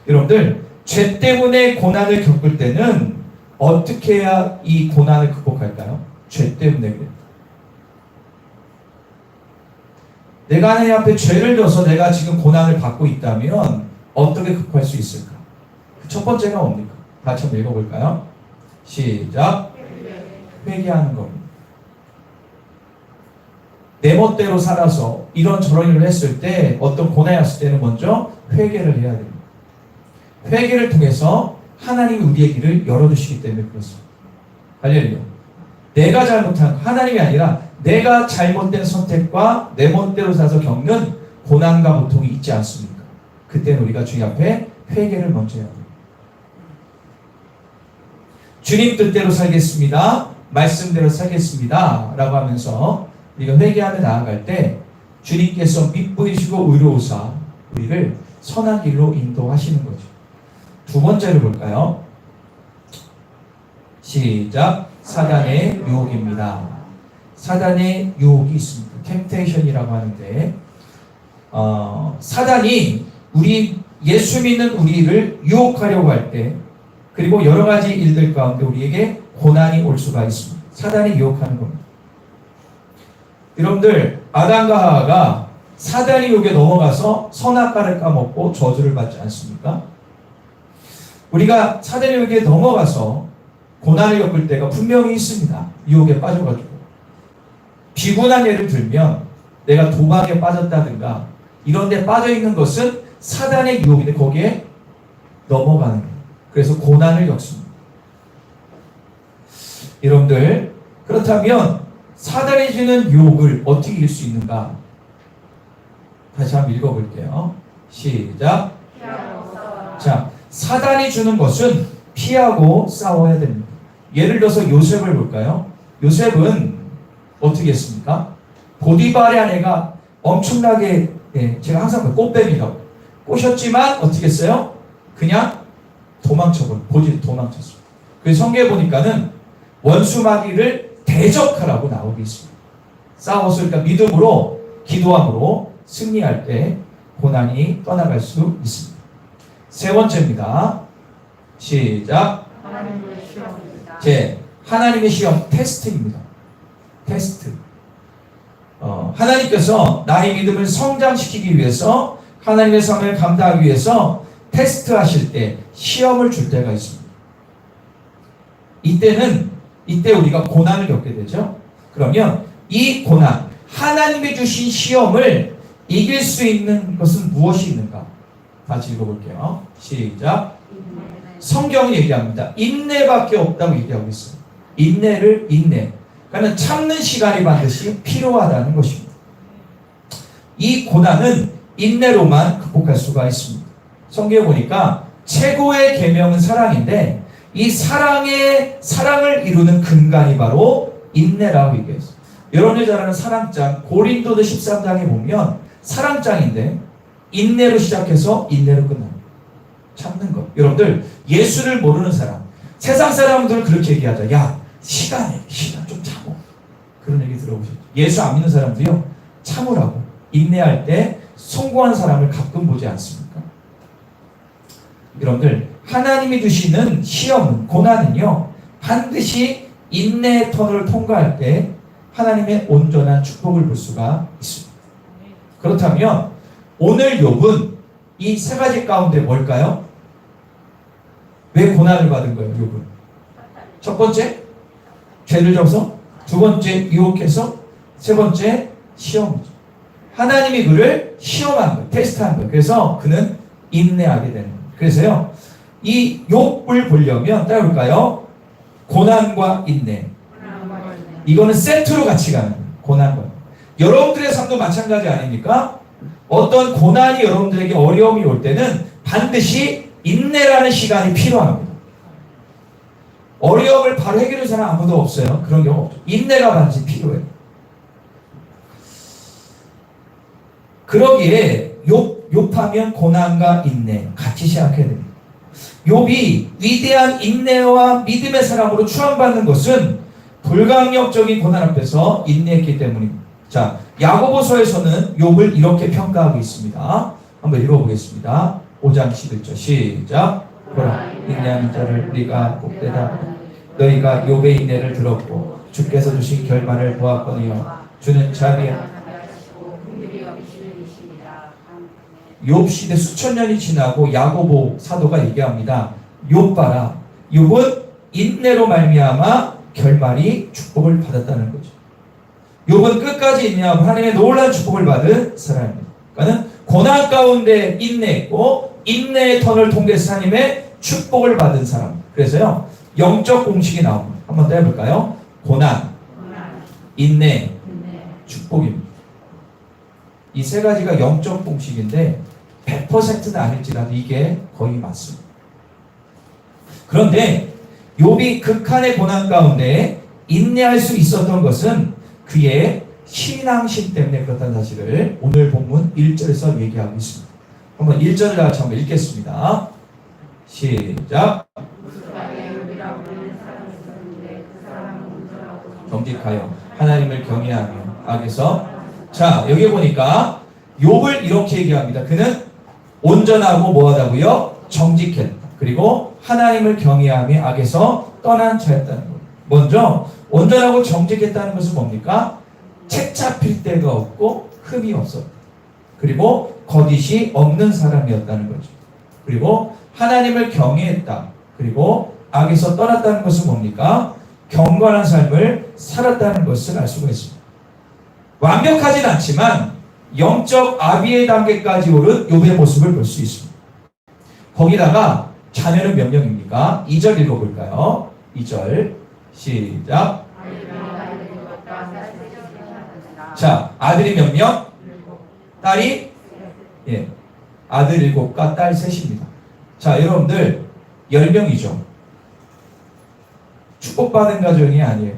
Speaker 1: 여러분들, 죄 때문에 고난을 겪을 때는 어떻게 해야 이 고난을 극복할까요? 죄 때문에 그래요. 내가 하나님 앞에 죄를 져서 내가 지금 고난을 받고 있다면 어떻게 극복할 수 있을까? 첫 번째가 뭡니까? 같이 한번 읽어볼까요? 시작. 회개하는 겁니다. 내 멋대로 살아서 이런저런 일을 했을 때 어떤 고난이 왔을 때는 먼저 회개를 해야 됩니다. 회개를 통해서 하나님이 우리의 길을 열어주시기 때문에 그렇습니다. 할렐루야. 내가 잘못한, 하나님이 아니라 내가 잘못된 선택과 내 멋대로 살아서 겪는 고난과 고통이 있지 않습니까? 그때는 우리가 주님 앞에 회개를 먼저 해야 됩니다. 주님 뜻대로 살겠습니다. 말씀대로 살겠습니다. 라고 하면서 우리가 회개하며 나아갈 때 주님께서 믿보이시고 의로우사 우리를 선한 길로 인도하시는 거죠. 두 번째로 볼까요? 시작. 사단의 유혹입니다. 사단의 유혹이 있습니다. 템테이션이라고 하는데 사단이 우리 예수 믿는 우리를 유혹하려고 할 때 그리고 여러 가지 일들 가운데 우리에게 고난이 올 수가 있습니다. 사단이 유혹하는 겁니다. 여러분들, 아담과 하와가 사단의 유혹에 넘어가서 선악과를 까먹고 저주를 받지 않습니까? 우리가 사단의 유혹에 넘어가서 고난을 겪을 때가 분명히 있습니다. 유혹에 빠져가지고. 비군한 예를 들면 내가 도박에 빠졌다든가 이런 데 빠져있는 것은 사단의 유혹인데 거기에 넘어가는 거예요. 그래서 고난을 겪습니다. 여러분들, 그렇다면 사단이 주는 유혹을 어떻게 이길 수 있는가? 다시 한번 읽어볼게요. 시작. 자, 사단이 주는 것은 피하고 싸워야 됩니다. 예를 들어서 요셉을 볼까요? 요셉은 어떻게 했습니까? 보디발의 아내가 엄청나게, 제가 항상 꽃뱀이라고 꼬셨지만 어떻게 했어요? 그냥 도망쳤어요. 그래서 성경에 보니까는 원수 마귀를 대적하라고 나오고 있습니다. 싸워서 그러니까 믿음으로 기도함으로 승리할 때 고난이 떠나갈 수 있습니다. 세 번째입니다. 시작. 하나님의 시험 테스트입니다. 테스트. 하나님께서 나의 믿음을 성장시키기 위해서 하나님의 성을 감당하기 위해서 테스트하실 때 시험을 줄 때가 있습니다. 이때 우리가 고난을 겪게 되죠. 그러면 이 고난, 하나님이 주신 시험을 이길 수 있는 것은 무엇이 있는가? 다시 읽어볼게요. 시작. 성경이 얘기합니다. 인내밖에 없다고 얘기하고 있어요. 인내. 그러니까 참는 시간이 반드시 필요하다는 것입니다. 이 고난은 인내로만 극복할 수가 있습니다. 성경에 보니까 최고의 계명은 사랑인데 이 사랑을 이루는 근간이 바로 인내라고 얘기했어요. 여러분이 잘 아는 사랑장 고린도서 13장에 보면 사랑장인데 인내로 시작해서 인내로 끝납니다. 참는 것. 여러분들, 예수를 모르는 사람, 세상 사람들은 그렇게 얘기하죠. 야, 시간 좀 참어. 그런 얘기 들어보셨죠? 예수 안 믿는 사람들이요, 참으라고. 인내할 때 성공한 사람을 가끔 보지 않습니까? 여러분들, 하나님이 주시는 시험은, 고난은요, 반드시 인내의 터널을 통과할 때 하나님의 온전한 축복을 볼 수가 있습니다. 그렇다면 오늘 욥은 이 세 가지 가운데 뭘까요? 왜 고난을 받은 거예요, 욥은? 첫 번째, 죄를 져서. 두 번째, 유혹해서. 세 번째, 시험이죠. 하나님이 그를 시험한 거예요. 테스트한 거예요. 그래서 그는 인내하게 되는 거예요. 그래서요, 이 욥을 보려면 따라볼까요? 고난과 인내. 이거는 세트로 같이 가는 거예요. 고난과. 여러분들의 삶도 마찬가지 아닙니까? 어떤 고난이 여러분들에게 어려움이 올 때는 반드시 인내라는 시간이 필요합니다. 어려움을 바로 해결할 사람 아무도 없어요. 그런 경우 없죠. 인내가 반드시 필요해요. 그러기에 욥하면 고난과 인내 같이 시작해야 됩니다. 욥이 위대한 인내와 믿음의 사람으로 추앙받는 것은 불강력적인 고난 앞에서 인내했기 때문입니다. 자, 야고보서에서는 욥을 이렇게 평가하고 있습니다. 한번 읽어보겠습니다. 5장 11절 시작. 보라, 인내하는 자를 네가 복되다. 너희가 욥의 인내를 들었고 주께서 주신 결말을 보았거니와 주는 자비야. 욥 시대 수천 년이 지나고 야고보 사도가 얘기합니다. 욥 봐라. 욥은 인내로 말미암아 결말이 축복을 받았다는 거죠. 욥은 끝까지 인내하고 하나님의 놀라운 축복을 받은 사람입니다. 그러니까 고난 가운데 인내했고 인내의 턴을 통해서 하나님의 축복을 받은 사람. 그래서요, 영적 공식이 나옵니다. 한번 더 해볼까요? 고난, 인내, 축복입니다. 이 세 가지가 영적 공식인데 100%는 아닐지라도 이게 거의 맞습니다. 그런데 욥이 극한의 고난 가운데 인내할 수 있었던 것은 그의 신앙심 때문에 그렇다는 사실을 오늘 본문 1절에서 얘기하고 있습니다. 한번 1절을 같이 한번 읽겠습니다. 시작. 정직하여 하나님을 경외하며 악에서. 자, 여기 보니까 욥을 이렇게 얘기합니다. 그는 온전하고 뭐하다고요? 정직했다. 그리고 하나님을 경외하며 악에서 떠난 자였다는 거예요. 먼저 온전하고 정직했다는 것은 뭡니까? 책 잡힐 데가 없고 흠이 없었다. 그리고 거짓이 없는 사람이었다는 거죠. 그리고 하나님을 경외했다. 그리고 악에서 떠났다는 것은 뭡니까? 경건한 삶을 살았다는 것을 알 수가 있습니다. 완벽하진 않지만 영적 아비의 단계까지 오른 욥의 모습을 볼 수 있습니다. 거기다가 자녀는 몇 명입니까? 2절 읽어볼까요? 2절 시작. 자, 아들이 몇 명? 딸이? 예, 아들 7과 딸 3입니다. 자, 여러분들 10명이죠. 축복받은 가정이 아니에요.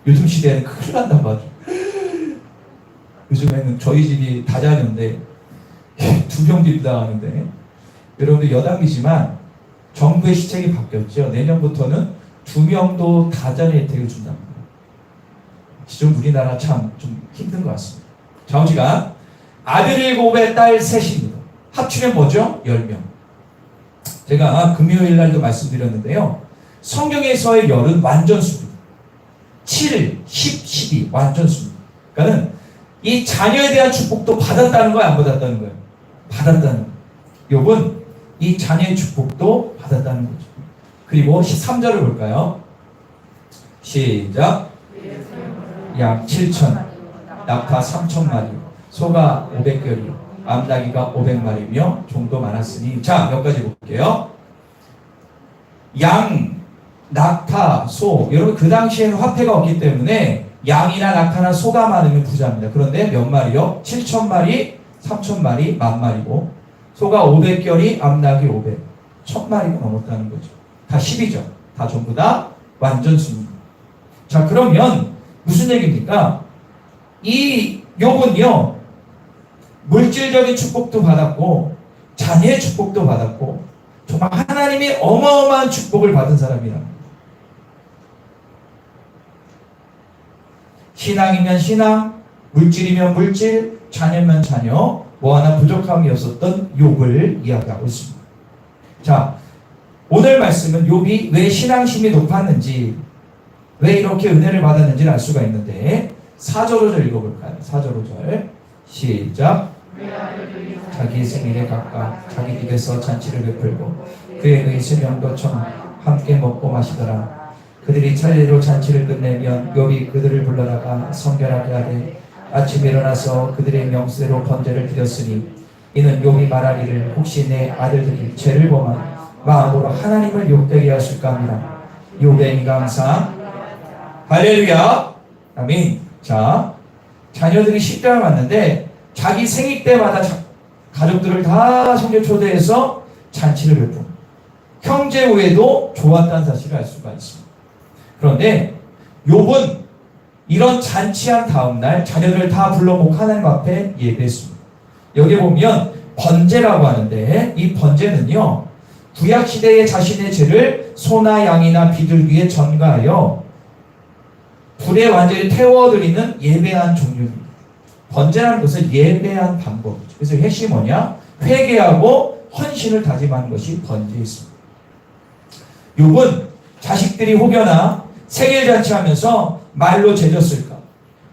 Speaker 1: 요즘 시대에는 큰일 난단 말이에요. 요즘에는 저희 집이 다자녀인데 2명 빈다 하는데, 여러분들 여당이지만 정부의 시책이 바뀌었죠. 내년부터는 2명도 다자녀 혜택을 준답니다. 지금 우리나라 참 좀 힘든 것 같습니다. 좌우지간 아들 7에 딸 3입니다. 합치면 뭐죠? 10명. 제가 금요일 날도 말씀드렸는데요. 성경에서의 열은 완전수입니다. 7, 10, 12 완전수입니다. 그러니까 이 자녀에 대한 축복도 받았다는 거예요? 안 받았다는 거예요? 받았다는 거예요. 욥은 이 자녀의 축복도 받았다는 거죠. 그리고 13절을 볼까요? 시작. 약 7천, 낙타 3,000마리, 소가 500결이, 암나귀가 500마리며 종도 많았으니. 자, 몇 가지 볼게요. 양, 낙타, 소. 여러분 그 당시에는 화폐가 없기 때문에 양이나 낙타나 소가 많으면 부자입니다. 그런데 몇 마리요? 7,000마리, 3,000마리, 10,000마리고, 소가 500결이, 암나귀 500, 1,000마리가 넘었다는 거죠. 다 10이죠. 다 전부 다 완전수입니다. 자, 그러면 무슨 얘기입니까? 이 욥은요, 물질적인 축복도 받았고 자녀의 축복도 받았고 정말 하나님이 어마어마한 축복을 받은 사람이라. 신앙이면 신앙, 물질이면 물질, 자녀면 자녀, 뭐 하나 부족함이 없었던 욥을 이야기하고 있습니다. 자, 오늘 말씀은 욥이 왜 신앙심이 높았는지, 왜 이렇게 은혜를 받았는지를 알 수가 있는데, 4절로 절 읽어볼까요? 4절로 절 시작. 자기 생일에 각각 자기 집에서 잔치를 베풀고 그의 의수 명도처럼 함께 먹고 마시더라. 그들이 차례로 잔치를 끝내면 욥이 그들을 불러다가 성결하게 하되 아침에 일어나서 그들의 명세로 번제를 드렸으니 이는 욥이 말하기를 혹시 내 아들들이 죄를 범한 마음으로 하나님을 욕되게 하실까 합니다. 욥의 이가 항상 할렐루야 아멘. 자, 자녀들이 십자가를 맞는데 자기 생일 때마다 가족들을 다 성전 초대해서 잔치를 베푼 형제 외에도 좋았다는 사실을 알 수가 있습니다. 그런데 욥은 이런 잔치한 다음날 자녀들을 다 불러모고 하나님 앞에 예배했습니다. 여기 보면 번제라고 하는데 이 번제는요 구약시대의 자신의 죄를 소나 양이나 비둘기에 전가하여 불에 완전히 태워드리는 예배한 종류입니다. 번제라는 것은 예배한 방법이죠. 그래서 핵심이 뭐냐? 회개하고 헌신을 다짐하는 것이 번제였습니다. 욥은 자식들이 혹여나 생일잔치하면서 말로 죄졌을까?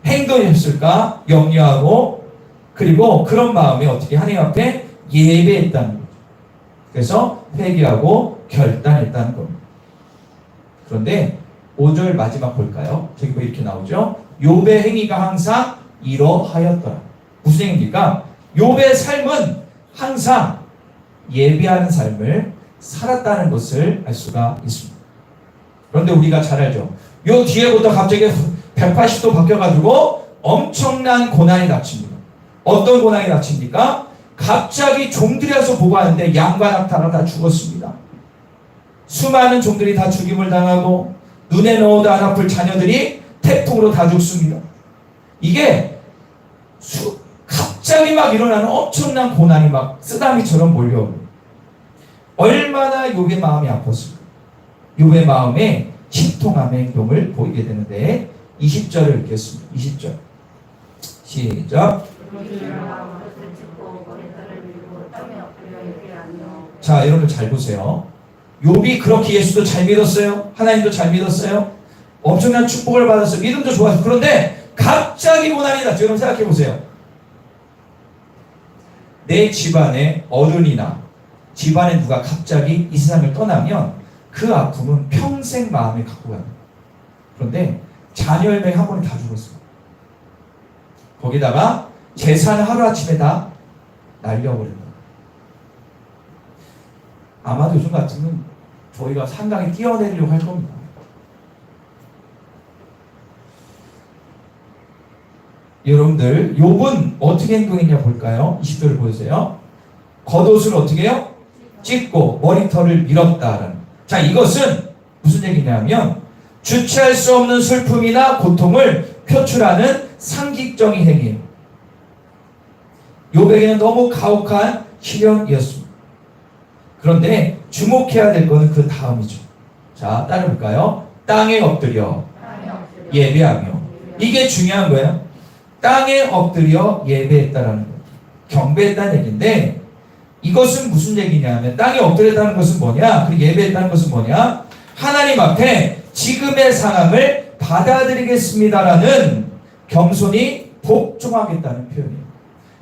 Speaker 1: 행동했을까? 염려하고 그리고 그런 마음에 어떻게 하나님 앞에 예배했다는 거죠. 그래서 회개하고 결단했다는 겁니다. 그런데 5절 마지막 볼까요? 저기 뭐 이렇게 나오죠? 욥의 행위가 항상 이러하였더라. 무슨 행위입니까? 욥의 삶은 항상 예배하는 삶을 살았다는 것을 알 수가 있습니다. 그런데 우리가 잘 알죠. 요 뒤에부터 갑자기 180도 바뀌어가지고 엄청난 고난이 닥칩니다. 어떤 고난이 닥칩니까? 갑자기 종들이 와서 보고하는데 양과 낙타가 다 죽었습니다. 수많은 종들이 다 죽임을 당하고 눈에 넣어도 안 아플 자녀들이 태풍으로 다 죽습니다. 이게 갑자기 막 일어나는 엄청난 고난이 막 쓰나미처럼 몰려옵니다. 얼마나 욥의 마음이 아팠을까? 욥의 마음에 신통함의 행동을 보이게 되는데 20절을 읽겠습니다. 20절 시작. 자, 여러분들 잘 보세요. 욥이 그렇게 예수도 잘 믿었어요. 하나님도 잘 믿었어요. 엄청난 축복을 받았어요. 믿음도 좋았어요. 그런데 갑자기 고난이 났죠. 여러분 생각해 보세요. 내 집안의 어른이나 집안에 누가 갑자기 이 세상을 떠나면 그 아픔은 평생 마음에 갖고 가요. 그런데 자녀 1명이 한 번에 다 죽었어요. 거기다가 재산을 하루아침에 다 날려버린다. 아마도 요즘 같으면 저희가 상당히 뛰어내리려고 할 겁니다. 여러분들 욥은 어떻게 행동했냐 볼까요? 20절을 보세요. 겉옷을 어떻게 해요? 찢고 머리털을 밀었다라는. 자, 이것은 무슨 얘기냐면 주체할 수 없는 슬픔이나 고통을 표출하는 상징적인 행위예요. 욥에게는 너무 가혹한 시련이었습니다. 그런데 주목해야 될 것은 그 다음이죠. 자, 따라볼까요? 땅에 엎드려 예배하며. 이게 중요한 거예요. 땅에 엎드려 예배했다라는 거. 경배했다는 얘기인데 이것은 무슨 얘기냐면 땅에 엎드렸다는 것은 뭐냐? 그리고 예배했다는 것은 뭐냐? 하나님 앞에 지금의 상황을 받아들이겠습니다라는 겸손히 복종하겠다는 표현이에요.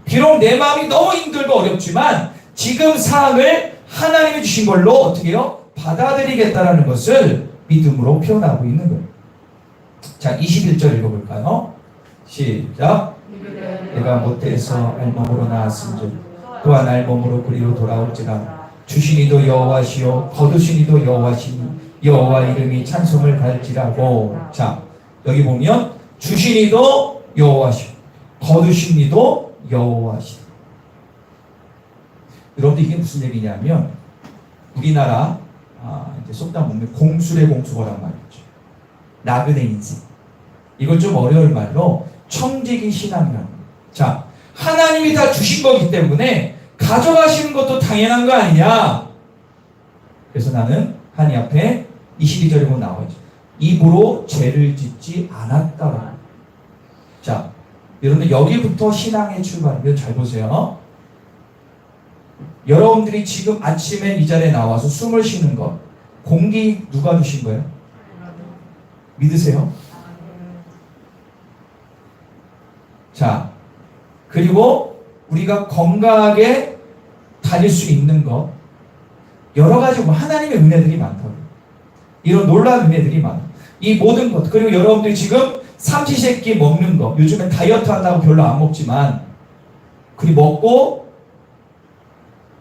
Speaker 1: 비록 내 마음이 너무 힘들고 어렵지만 지금 상황을 하나님이 주신 걸로 어떻게 해요? 받아들이겠다라는 것을 믿음으로 표현하고 있는 거예요. 자, 21절 읽어볼까요? 시작. 내가 모태에서 알몸으로 나았은즉 또한 알몸으로 그리로 돌아올지라. 주시니도 여호와시요 거두시니도 여호와시니 여호와 이름이 찬송을 받을지라고. 자, 여기 보면 주시니도 여호와시요 거두시니도 여호와시요. 여러분들 이게 무슨 얘기냐면 우리나라 이제 속담 보면 공술의 공수거란 말이죠. 나그네 인생. 이걸 좀 어려운 말로 청지기 신앙이라는 거예요. 자, 하나님이 다 주신 거기 때문에 가져가시는 것도 당연한 거 아니냐. 그래서 나는 하나님 앞에 22절에 보면 나와있죠. 입으로 죄를 짓지 않았다. 자, 여러분들 여기부터 신앙의 출발이에요. 잘 보세요. 여러분들이 지금 아침에 이 자리에 나와서 숨을 쉬는 것, 공기 누가 주신 거예요? 믿으세요? 그리고 우리가 건강하게 다닐 수 있는 것, 여러 가지 하나님의 은혜들이 많다고. 이런 놀라운 은혜들이 많아. 이 모든 것, 그리고 여러분들이 지금 삼시세끼 먹는 거, 요즘엔 다이어트 한다고 별로 안 먹지만 그리 먹고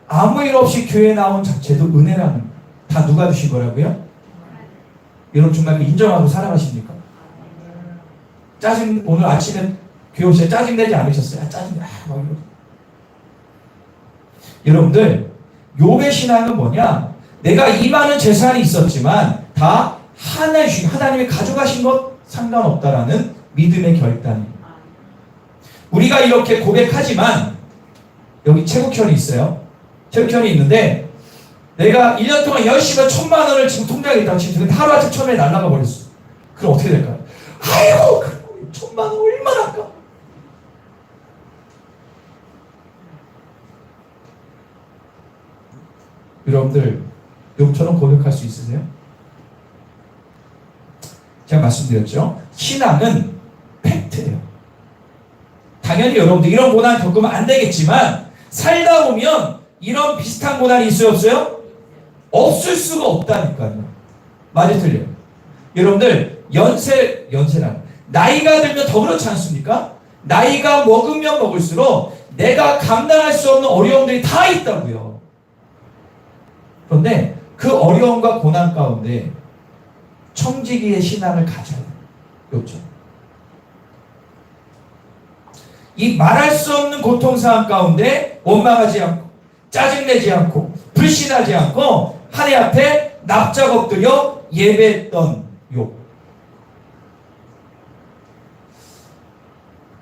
Speaker 1: 아무 일 없이 교회 나온 자체도 은혜라는 거. 다 누가 주신 거라고요? 여러분 정말 인정하고 살아가십니까? 짜증, 오늘 아침에 교회 오실 때 짜증내지 않으셨어요? 짜증나. 여러분들, 욥의 신앙은 뭐냐? 내가 이 많은 재산이 있었지만 다 하나님이 가져가신 것 상관없다라는 믿음의 결단입니다. 우리가 이렇게 고백하지만 여기 최국현이 있어요. 최국현이 있는데 내가 1년 동안 열심히 1,000만 원을 지금 통장에 있다고 치면 하루아침 1,000원이 날아가 버렸어. 그럼 어떻게 될까요? 아이고, 1,000만 원 얼마나 아까워. 여러분들, 욥처럼 고백할 수 있으세요? 제가 말씀드렸죠. 신앙은 팩트예요. 당연히 여러분들 이런 고난 겪으면 안 되겠지만 살다 보면 이런 비슷한 고난이 있어요, 없어요? 없을 수가 없다니까요. 맞아, 틀려요? 여러분들 연세란 나이가 들면 더 그렇지 않습니까? 나이가 먹으면 먹을수록 내가 감당할 수 없는 어려움들이 다 있다고요. 그런데 그 어려움과 고난 가운데 청지기의 신앙을 가져야 돼요. 그렇죠? 이 말할 수 없는 고통상황 가운데 원망하지 않고 짜증내지 않고 불신하지 않고 하나님 앞에 납작 엎드려 예배했던 욥.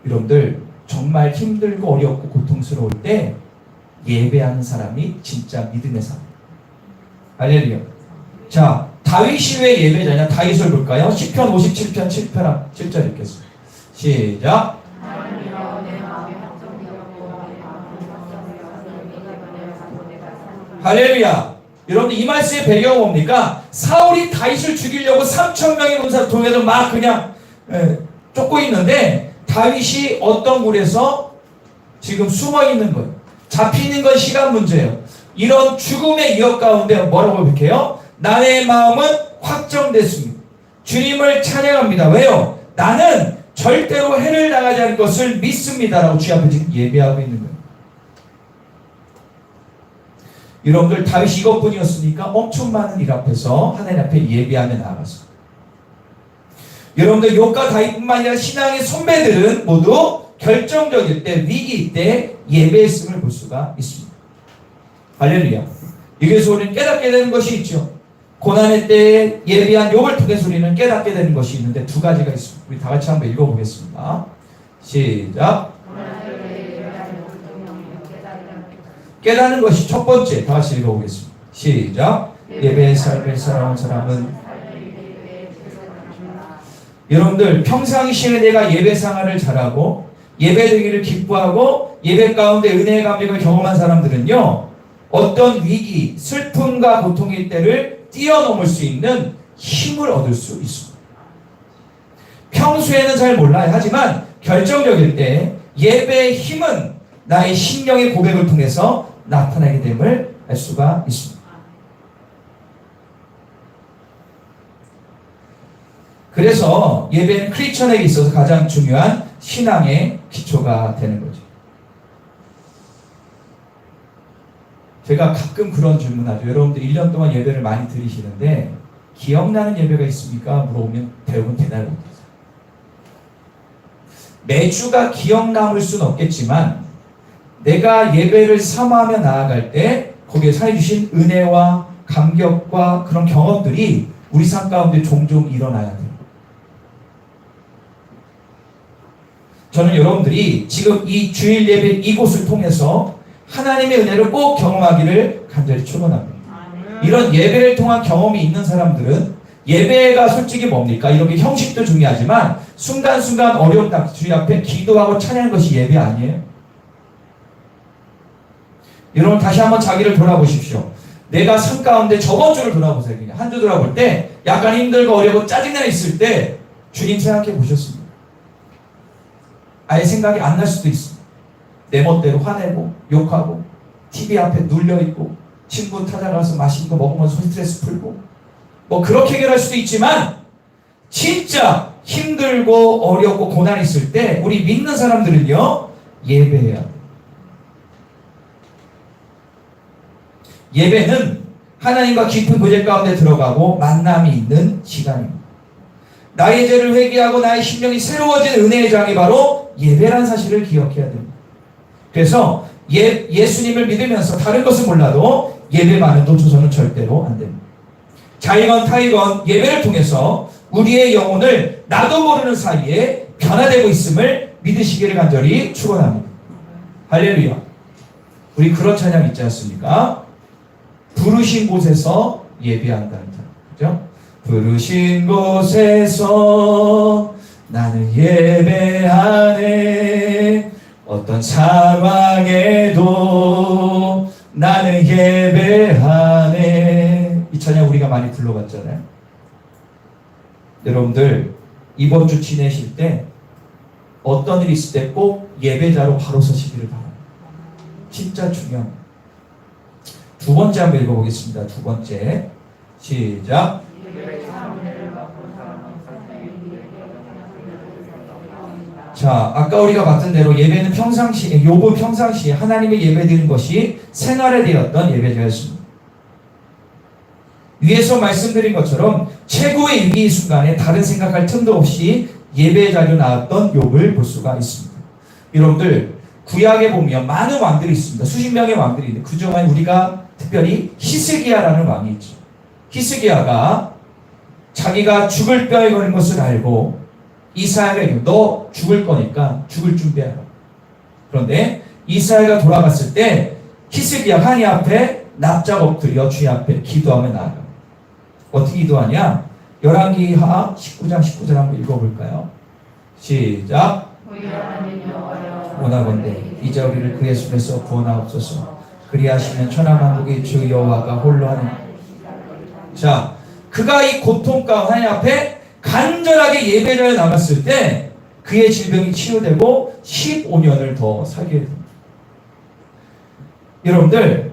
Speaker 1: 여러분들 정말 힘들고 어렵고 고통스러울 때 예배하는 사람이 진짜 믿음의 사람. 할렐루야. 자, 다윗이 왜 예배자냐? 다윗을 볼까요? 시편 57편 7절 읽겠습니다. 시작. 할렐루야. 여러분 이 말씀의 배경은 뭡니까? 사울이 다윗을 죽이려고 3,000명의 군사를 통해서 막 그냥 쫓고 있는데 다윗이 어떤 굴에서 지금 숨어 있는 거예요. 잡히는 건 시간 문제예요. 이런 죽음의 위협 가운데 뭐라고 고백해요? 나의 마음은 확정됐습니다. 주님을 찬양합니다. 왜요? 나는 절대로 해를 당하지 않을 것을 믿습니다라고 주 앞에 지금 예배하고 있는 거예요. 여러분들 다윗이 이것뿐이었으니까 엄청 많은 일 앞에서 하나님 앞에 예배하며 나아갔어요. 여러분들 욥과 다윗뿐만 아니라 신앙의 선배들은 모두 결정적일 때, 위기일 때 예배했음을 볼 수가 있습니다. 할렐루야. 여기서 우리는 깨닫게 되는 것이 있죠. 고난의 때에 예배한 욥을 통해서 우리는 깨닫게 되는 것이 있는데 두 가지가 있습니다. 우리 다 같이 한번 읽어보겠습니다. 시작. 깨닫는 것이 첫 번째. 다 같이 읽어보겠습니다. 시작. 예배의 삶을 살아온 사람은 여러분들 평상시에 내가 예배 생활을 잘하고 예배드리기를 기뻐하고 예배 가운데 은혜의 감격을 경험한 사람들은요, 어떤 위기, 슬픔과 고통일 때를 뛰어넘을 수 있는 힘을 얻을 수 있습니다. 평소에는 잘 몰라요. 하지만 결정적일 때 예배의 힘은 나의 심령의 고백을 통해서 나타나게 됨을 알 수가 있습니다. 그래서 예배는 크리스천에게 있어서 가장 중요한 신앙의 기초가 되는 거죠. 제가 가끔 그런 질문하죠. 여러분들 1년 동안 예배를 많이 드리시는데 기억나는 예배가 있습니까? 물어보면 대부분 대답을 못해요. 매주가 기억 남을 수는 없겠지만 내가 예배를 사모하며 나아갈 때 거기에 사해주신 은혜와 감격과 그런 경험들이 우리 삶 가운데 종종 일어나야 돼요. 저는 여러분들이 지금 이 주일 예배 이곳을 통해서 하나님의 은혜를 꼭 경험하기를 간절히 축원합니다. 이런 예배를 통한 경험이 있는 사람들은 예배가 솔직히 뭡니까? 이렇게 형식도 중요하지만 순간순간 어려운 주님 앞에 기도하고 찬양하는 것이 예배 아니에요? 여러분 다시 한번 자기를 돌아보십시오. 내가 삶 가운데 저번 주를 돌아보세요. 그냥 한 주 돌아볼 때 약간 힘들고 어렵고 짜증나 있을 때 주님 생각해 보셨습니다. 아예 생각이 안 날 수도 있습니다. 내 멋대로 화내고 욕하고 TV 앞에 눌려있고 친구 찾아가서 맛있는 거 먹으면서 스트레스 풀고 뭐 그렇게 해결할 수도 있지만 진짜 힘들고 어렵고 고난 있을 때 우리 믿는 사람들은요 예배해야 돼요. 예배는 하나님과 깊은 교제 가운데 들어가고 만남이 있는 시간입니다. 나의 죄를 회개하고 나의 심령이 새로워진 은혜의 장이 바로 예배란 사실을 기억해야 됩니다. 그래서 예수님을 믿으면서 다른 것은 몰라도 예배만은 놓쳐서는 절대로 안 됩니다. 자이건 타이건 예배를 통해서 우리의 영혼을 나도 모르는 사이에 변화되고 있음을 믿으시기를 간절히 축원합니다. 할렐루야. 우리 그런 찬양 있지 않습니까? 부르신 곳에서 예배한다는 찬양. 그죠? 부르신 곳에서 나는 예배하네. 어떤 상황에도 나는 예배하네. 이 찬양 우리가 많이 불러봤잖아요. 여러분들 이번 주 지내실 때 어떤 일이 있을 때 꼭 예배자로 바로 서시기를 바랍니다. 진짜 중요합니다. 두 번째 한번 읽어보겠습니다. 두 번째 시작. 자, 아까 우리가 봤던 대로 예배는 평상시에, 욥은 평상시에 하나님의 예배드리는 것이 생활에 되었던 예배자였습니다. 위에서 말씀드린 것처럼 최고의 위기 순간에 다른 생각할 틈도 없이 예배 자리로 나왔던 욥을 볼 수가 있습니다. 여러분들 구약에 보면 많은 왕들이 있습니다. 수십 명의 왕들이 있는데 그중에 우리가 특별히 히스기야라는 왕이 있죠. 히스기야가 자기가 죽을 뼈에 걸린 것을 알고 이스라엘에게 너 죽을 거니까 죽을 준비하라. 그런데 이스라엘가 돌아갔을 때 히스기야 하나님 앞에 납작 엎드려 주님 앞에 기도하며 나아가. 어떻게 기도하냐? 열왕기하 19장 19절 한번 읽어볼까요? 시작. 원하건대 이제 우리를 그의 손에서 구원하옵소서. 그리하시면 천하만국의 주 여호와가 홀로 하는. 자, 그가 이 고통 가운데 하나님 앞에 간절하게 예배를 나갔을 때 그의 질병이 치유되고 15년을 더 살게 됩니다. 여러분들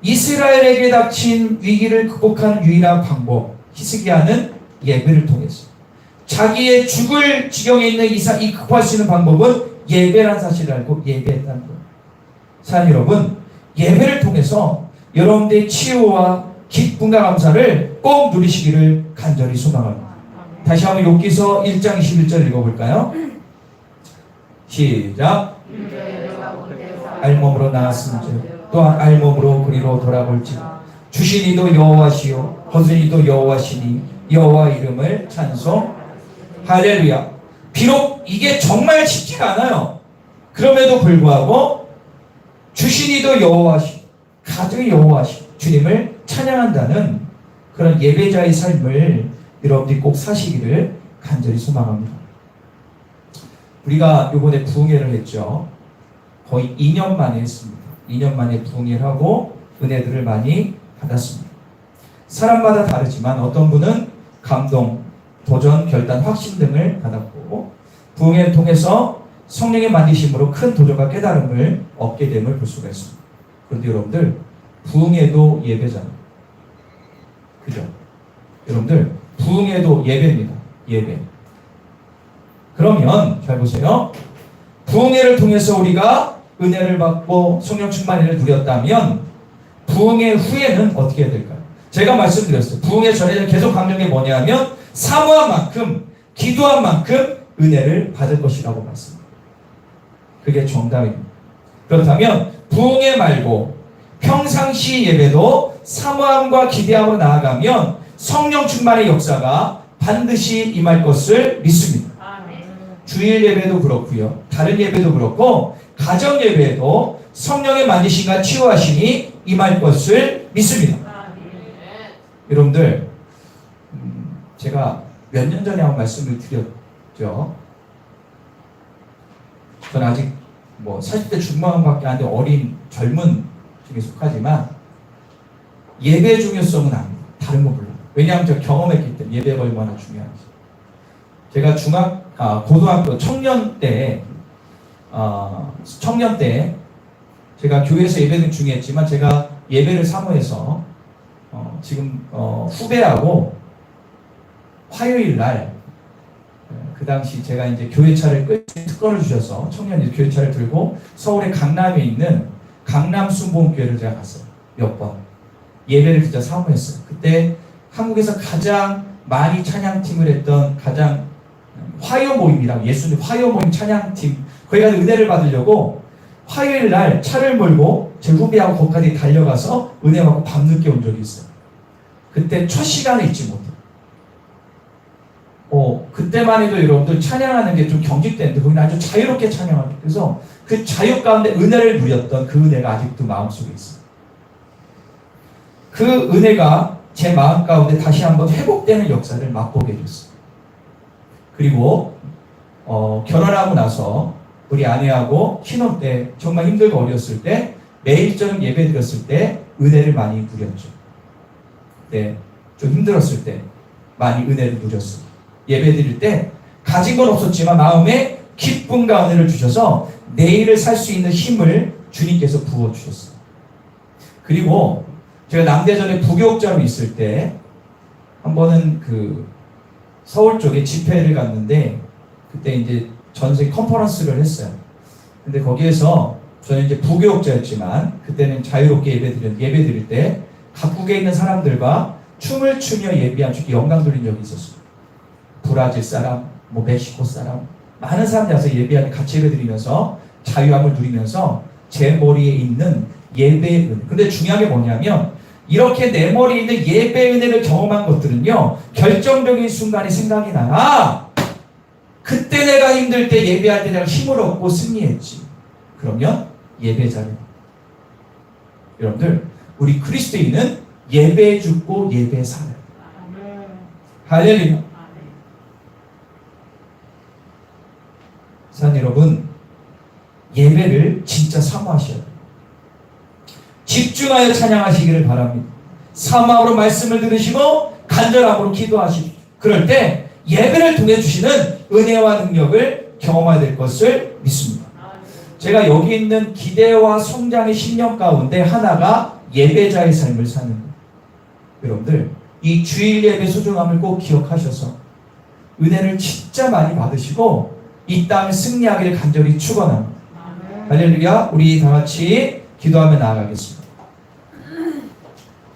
Speaker 1: 이스라엘에게 닥친 위기를 극복하는 유일한 방법, 히스기야는 예배를 통해서 자기의 죽을 지경에 있는 이 극복할 수 있는 방법은 예배라는 사실을 알고 예배했다는 거예요. 사랑하는 여러분, 예배를 통해서 여러분들의 치유와 기쁨과 감사를 꼭 누리시기를 간절히 소망합니다. 다시 한번 욥기서 1장 21절 읽어볼까요? 시작. 알몸으로 나았음즉 또한 알몸으로 그리로 돌아볼지 주신 이도 여호와시요 거둔 이도 여호와시니 여호와 이름을 찬송. 할렐루야. 비록 이게 정말 쉽지가 않아요. 그럼에도 불구하고 주신 이도 여호와시 가족이 여호와시 주님을 찬양한다는 그런 예배자의 삶을 여러분들이 꼭 사시기를 간절히 소망합니다. 우리가 이번에 부흥회를 했죠. 거의 2년 만에 했습니다. 2년 만에 부흥회를 하고 은혜들을 많이 받았습니다. 사람마다 다르지만 어떤 분은 감동, 도전, 결단, 확신 등을 받았고 부흥회를 통해서 성령의 만지심으로 큰 도전과 깨달음을 얻게 됨을 볼 수가 있습니다. 그런데 여러분들 부흥회도 예배잖아요. 그죠? 여러분들 부흥회도 예배입니다. 예배. 그러면 잘 보세요. 부흥회를 통해서 우리가 은혜를 받고 성령 충만을 누렸다면 부흥회 후에는 어떻게 해야 될까요? 제가 말씀드렸어요. 부흥회 전에는 계속 강조한 게 뭐냐면 사모한 만큼 기도한 만큼 은혜를 받을 것이라고 말씀합니다. 그게 정답입니다. 그렇다면 부흥회 말고 평상시 예배도 사모함과 기대함으로 나아가면 성령 충만의 역사가 반드시 임할 것을 믿습니다. 주일 예배도 그렇고요. 다른 예배도 그렇고 가정 예배에도 성령의 만지심과 치유하심이 임할 것을 믿습니다. 여러분들 제가 몇 년 전에 한번 말씀을 드렸죠. 저는 아직 40대 중반밖에 안 된 어린 젊은 중에 속하지만 예배의 중요성은 압니다. 다른 거 몰라요. 왜냐하면 제가 경험했기 때문에 예배가 얼마나 중요한지. 제가 고등학교 청년 때 청년 때 제가 교회에서 예배는 중요했지만 제가 예배를 사모해서 지금 후배하고 화요일 날 그 당시 제가 이제 교회차를 특권을 주셔서 청년이 교회차를 들고 서울의 강남에 있는 강남 순복음교회를 제가 갔어요. 몇 번. 예배를 진짜 사모했어요. 그때 한국에서 가장 많이 찬양팀을 했던 가장 화요 모임이라고 예수님 화요 모임 찬양팀 거기 가서 은혜를 받으려고 화요일 날 차를 몰고 제 후배하고 거기까지 달려가서 은혜 받고 밤늦게 온 적이 있어요. 그때 첫 시간에 잊지 못해요. 그때만 해도 여러분들 찬양하는 게 좀 경직되는데 거기는 아주 자유롭게 찬양합니다. 그래서 그 자유 가운데 은혜를 누렸던 그 은혜가 아직도 마음속에 있어요. 그 은혜가 제 마음 가운데 다시 한번 회복되는 역사를 맛보게 해줬어요. 그리고 결혼하고 나서 우리 아내하고 신혼 때 정말 힘들고 어려웠을 때 매일 저녁 예배 드렸을 때 은혜를 많이 누렸죠. 네, 좀 힘들었을 때 많이 은혜를 누렸어요. 예배 드릴 때 가진 건 없었지만 마음에 기쁨과 은혜를 주셔서 내일을 살 수 있는 힘을 주님께서 부어주셨어요. 그리고 제가 남대전에 부교육자로 있을 때 한 번은 그 서울 쪽에 집회를 갔는데 그때 이제 전세 컨퍼런스를 했어요. 근데 거기에서 저는 이제 부교육자였지만 그때는 자유롭게 예배 드릴 때 각국에 있는 사람들과 춤을 추며 예배한 주께 영광 돌린 적이 있었어요. 브라질 사람, 멕시코 사람, 많은 사람들이 와서 예배하는 같이 예배 드리면서 자유함을 누리면서 제 머리에 있는 예배의 은혜. 근데 중요한 게 뭐냐면 이렇게 내 머리에 있는 예배의 은혜를 경험한 것들은요 결정적인 순간이 생각이 나나 그때 내가 힘들 때 예배할 때 내가 힘을 얻고 승리했지. 그러면 예배 자리. 여러분들 우리 그리스도인은 예배 죽고 예배 살아요. 할렐루야. 사랑하는 여러분, 예배를 진짜 사모하셔야 돼요. 집중하여 찬양하시기를 바랍니다. 사모함으로 말씀을 들으시고 간절함으로 기도하시고 그럴 때 예배를 통해 주시는 은혜와 능력을 경험해야 될 것을 믿습니다. 제가 여기 있는 기대와 성장의 10년 가운데 하나가 예배자의 삶을 사는 거예요. 여러분들 이 주일 예배 소중함을 꼭 기억하셔서 은혜를 진짜 많이 받으시고 이 땅을 승리하기를 간절히 축원합니다. 할렐루야. 우리 다 같이 기도하며 나아가겠습니다.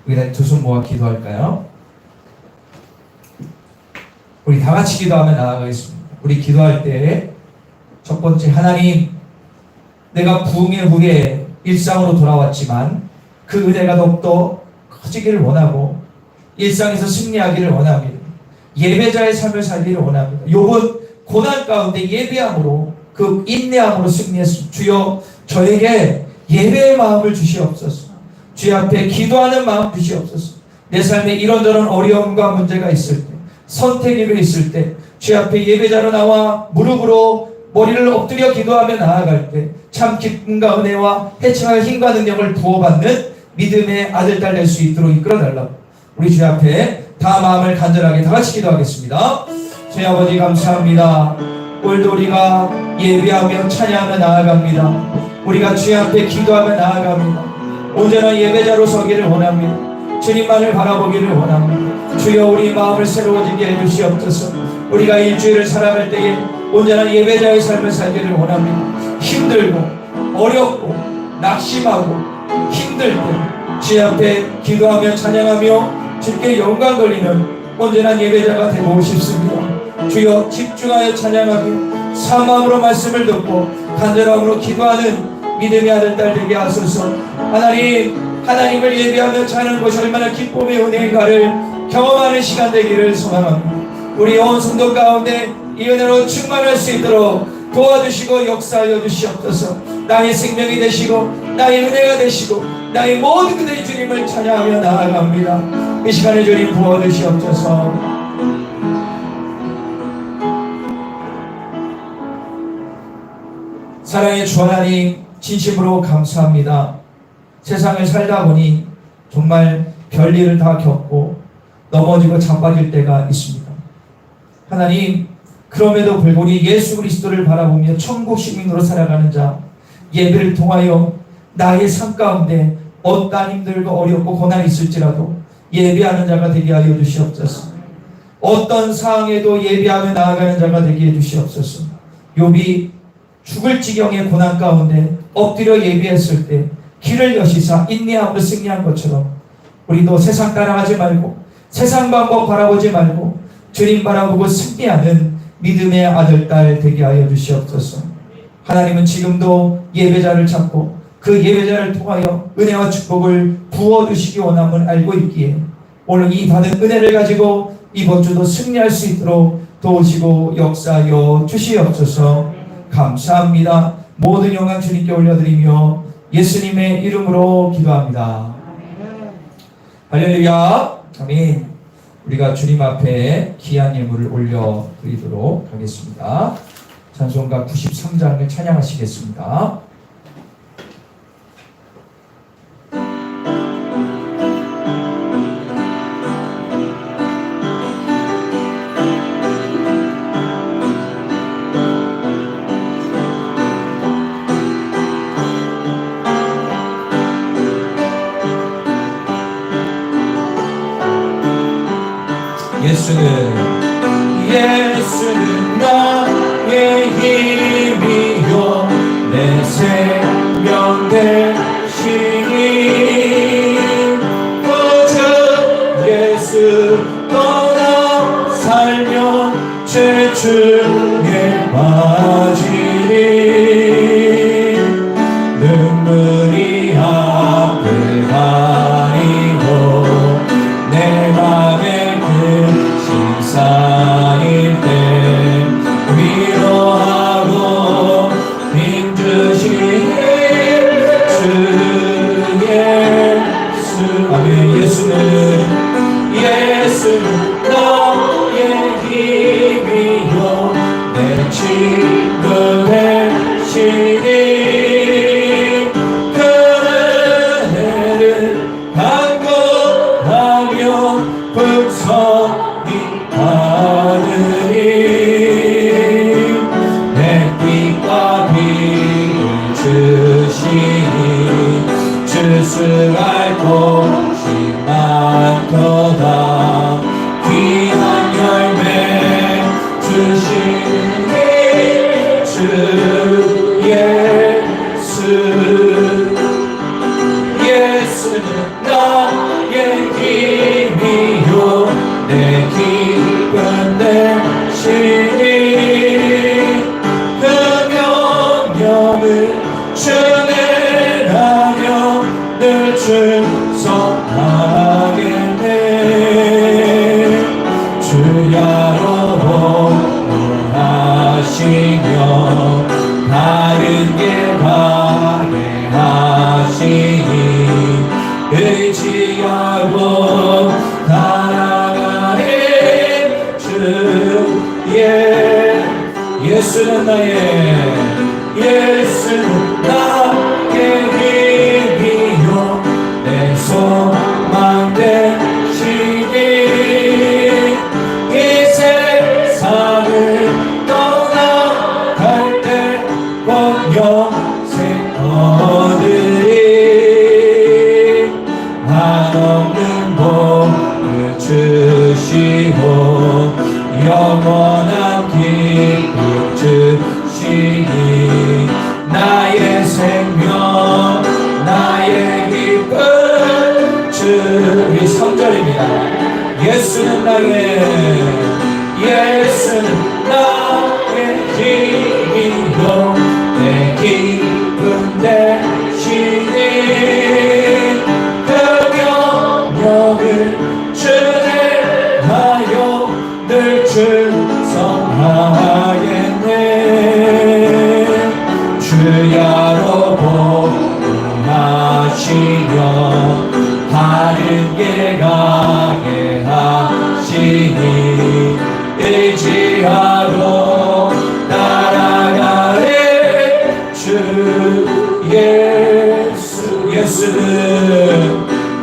Speaker 1: 우리 두 손 모아 기도할까요? 우리 다 같이 기도하며 나아가겠습니다. 우리 기도할 때 첫 번째 하나님 내가 부흥의 후에 일상으로 돌아왔지만 그 은혜가 더욱더 커지기를 원하고 일상에서 승리하기를 원합니다. 예배자의 삶을 살기를 원합니다. 욥은 고난 가운데 예배함으로 그 인내함으로 승리했습니다. 주여 저에게 예배의 마음을 주시옵소서. 주의 앞에 기도하는 마음 주시옵소서. 내 삶에 이런저런 어려움과 문제가 있을 때 선택이 있을 때 주의 앞에 예배자로 나와 무릎으로 머리를 엎드려 기도하며 나아갈 때 참 기쁨과 은혜와 해체할 힘과 능력을 부어받는 믿음의 아들 딸 될 수 있도록 이끌어달라고 우리 주의 앞에 다 마음을 간절하게 다 같이 기도하겠습니다. 주의 아버지 감사합니다. 오늘도 우리가 예배하며 찬양하며 나아갑니다. 우리가 주의 앞에 기도하며 나아갑니다. 온전한 예배자로 서기를 원합니다. 주님만을 바라보기를 원합니다. 주여 우리 마음을 새로워지게 해주시옵소서. 우리가 일주일을 살아갈 때에 온전한 예배자의 삶을 살기를 원합니다. 힘들고 어렵고 낙심하고 힘들 때 주의 앞에 기도하며 찬양하며 주께 영광 돌리는 온전한 예배자가 되고 싶습니다. 주여 집중하여 찬양하며 사마음으로 말씀을 듣고 간절함으로 기도하는 믿음의 아들 딸 되게 하소서. 하나님을 예배하며 찬양하는 것이 얼마나 기쁨의 은혜인가를 경험하는 시간 되기를 소망합니다. 우리 온 성도 가운데 이 은혜로 충만할 수 있도록 도와주시고 역사하여 주시옵소서. 나의 생명이 되시고 나의 은혜가 되시고 나의 모든 그들의 주님을 찬양하며 나아갑니다. 이 시간에 주님 부어주시옵소서. 사랑의 주 하나님 진심으로 감사합니다. 세상을 살다 보니 정말 별일을 다 겪고 넘어지고 자빠질 때가 있습니다. 하나님 그럼에도 불구하고 예수 그리스도를 바라보며 천국 시민으로 살아가는 자, 예배를 통하여 나의 삶 가운데 어떠한 힘들고 어렵고 고난이 있을지라도 예배하는 자가 되게 하여 주시옵소서. 어떤 상황에도 예배하며 나아가는 자가 되게 해 주시옵소서. 욥이 죽을 지경의 고난 가운데 엎드려 예배했을 때 길을 여시사 인내함으로 승리한 것처럼 우리도 세상 따라가지 말고 세상 방법 바라보지 말고 주님 바라보고 승리하는 믿음의 아들, 딸 되게 하여 주시옵소서. 하나님은 지금도 예배자를 찾고 그 예배자를 통하여 은혜와 축복을 부어주시기 원함을 알고 있기에 오늘 이 받은 은혜를 가지고 이번 주도 승리할 수 있도록 도우시고 역사하여 주시옵소서. 감사합니다. 모든 영광 주님께 올려드리며 예수님의 이름으로 기도합니다. 할렐루야. 아멘. 우리가 주님 앞에 귀한 예물을 올려드리도록 하겠습니다. 찬송가 93장을 찬양하시겠습니다. 예수는 나의 힘이요 내 생명 되시니 오직 예수 떠나 살면 죄중에 빠지니 눈물이 앞을 가리고 내 맘에 쌓일 때 위로하고 힘주시니 주 예수. 아멘. 예수는 나의 힘이요 내 친구 되시니 그 은혜를 간구하며 풍성히 하느니 내 빛과 빛을 주시니 주스갈 곳이 많도다 귀한 열매 주시니 주 예수. 예수는 나의 힘이요 내 기쁨 되시니 그 명령을 준행하며 늘 충성하겠네. 주야로 복종하시며 다른 길 가게 하시니 의지하고 살아가는 주 예수는 나의 힘이요 내 소망 되시니 이 세상을 떠나갈 때 꼭 영생 얻으리 한없는 복을 주시고 영원한 기쁨 주시니 나의 생명 나의 기쁨 주. 우리 3절입니다. 예수는 나의 힘이요 내 기쁨 되시니 그 명령을 준행하여 늘 충성하겠네. 주야로 복종하시며 다른 길 가게 하시니 의지하고 따라가는 주 예수.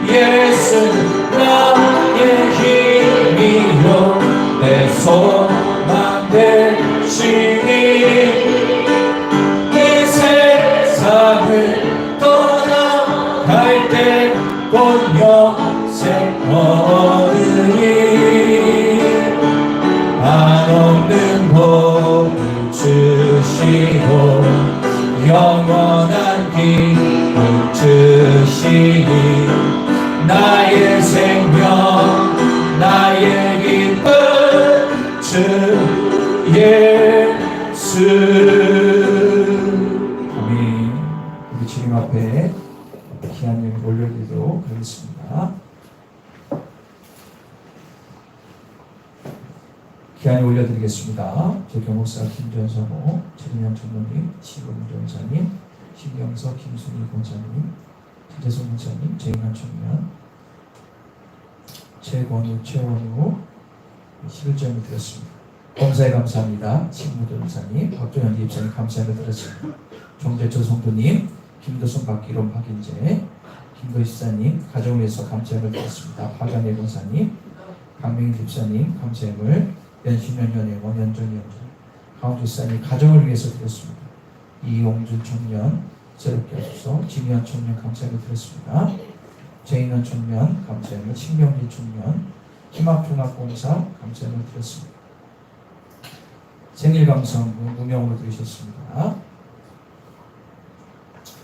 Speaker 1: 예수는 나의 힘이요 내 소망 되시니 복을 주시고 영원한 기쁨 주시니 나의 생명 나의 기쁨 주 예수. 아멘. 우리 주님 앞에 귀한 예물 올려드리도록 하겠습니다. 귀한 예물 올려드리겠습니다. 조경목사 김전성호, 최진영 전도님, 시범 전사님, 신경석 김순희 권사님, 김재성 권사님, 재인환 청년, 최권우, 최원우 11점을 드렸습니다. 검사에 감사합니다. 신무도 목사님, 박종현 집사님 감사를 드렸습니다. 정재철 성도님, 김도순 박기론 박인재, 김도희사님 가정을 위해서 감사를 드렸습니다. 박연애 권사님, 강명희 집사님 감사를, 연신연 연애원 연정이 연정, 강원주사님 가정을 위해서 드렸습니다. 이용준 청년 새롭게 하소서, 진희현 청년 감사를 드렸습니다. 재인원 청년 감사를, 신명리 청년, 희망종합공사 감사를 드렸습니다. 생일 감사문 무명으로 들으셨습니다.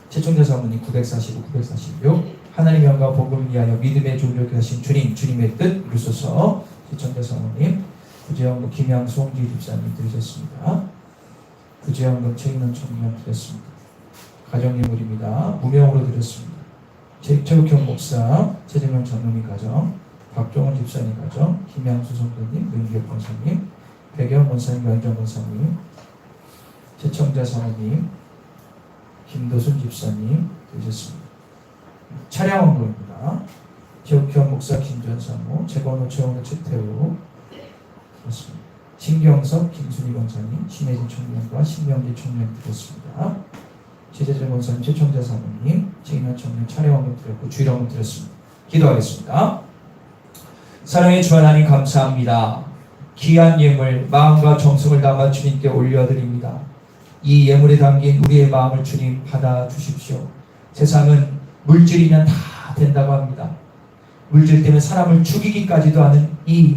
Speaker 1: 최종자 사모님 945, 946 하나님의 영광 복음을 위하여 믿음의 존력케 하신 주님, 주님의 뜻 이루소서. 최종자 사모님 구제연금 김양수 홍지 집사님 드리셨습니다. 구제연금 최인원 청년 드렸습니다. 가정예물입니다. 무명으로 드렸습니다. 최욱형 목사, 최정현 전놈이 가정, 박종원 집사님 가정, 김양수 성도님, 윤기혁 권사님, 백영 권사님, 명정 권사님, 최청자 사모님, 김도순 집사님 되셨습니다. 차량원금입니다. 최욱현 목사, 김전사모, 최건호, 최원호, 최태우 그렇습니다. 신경석, 김순희 권사님, 신혜진 청년과 신명지 청년 드렸습니다. 최재재 권사님, 최청자 사모님, 최인환 청년 차량원금 드렸고 주일원금 드렸습니다. 기도하겠습니다. 사랑의 주 하나님 감사합니다. 귀한 예물 마음과 정성을 담아 주님께 올려드립니다. 이 예물에 담긴 우리의 마음을 주님 받아주십시오. 세상은 물질이면 다 된다고 합니다. 물질 때문에 사람을 죽이기까지도 하는 이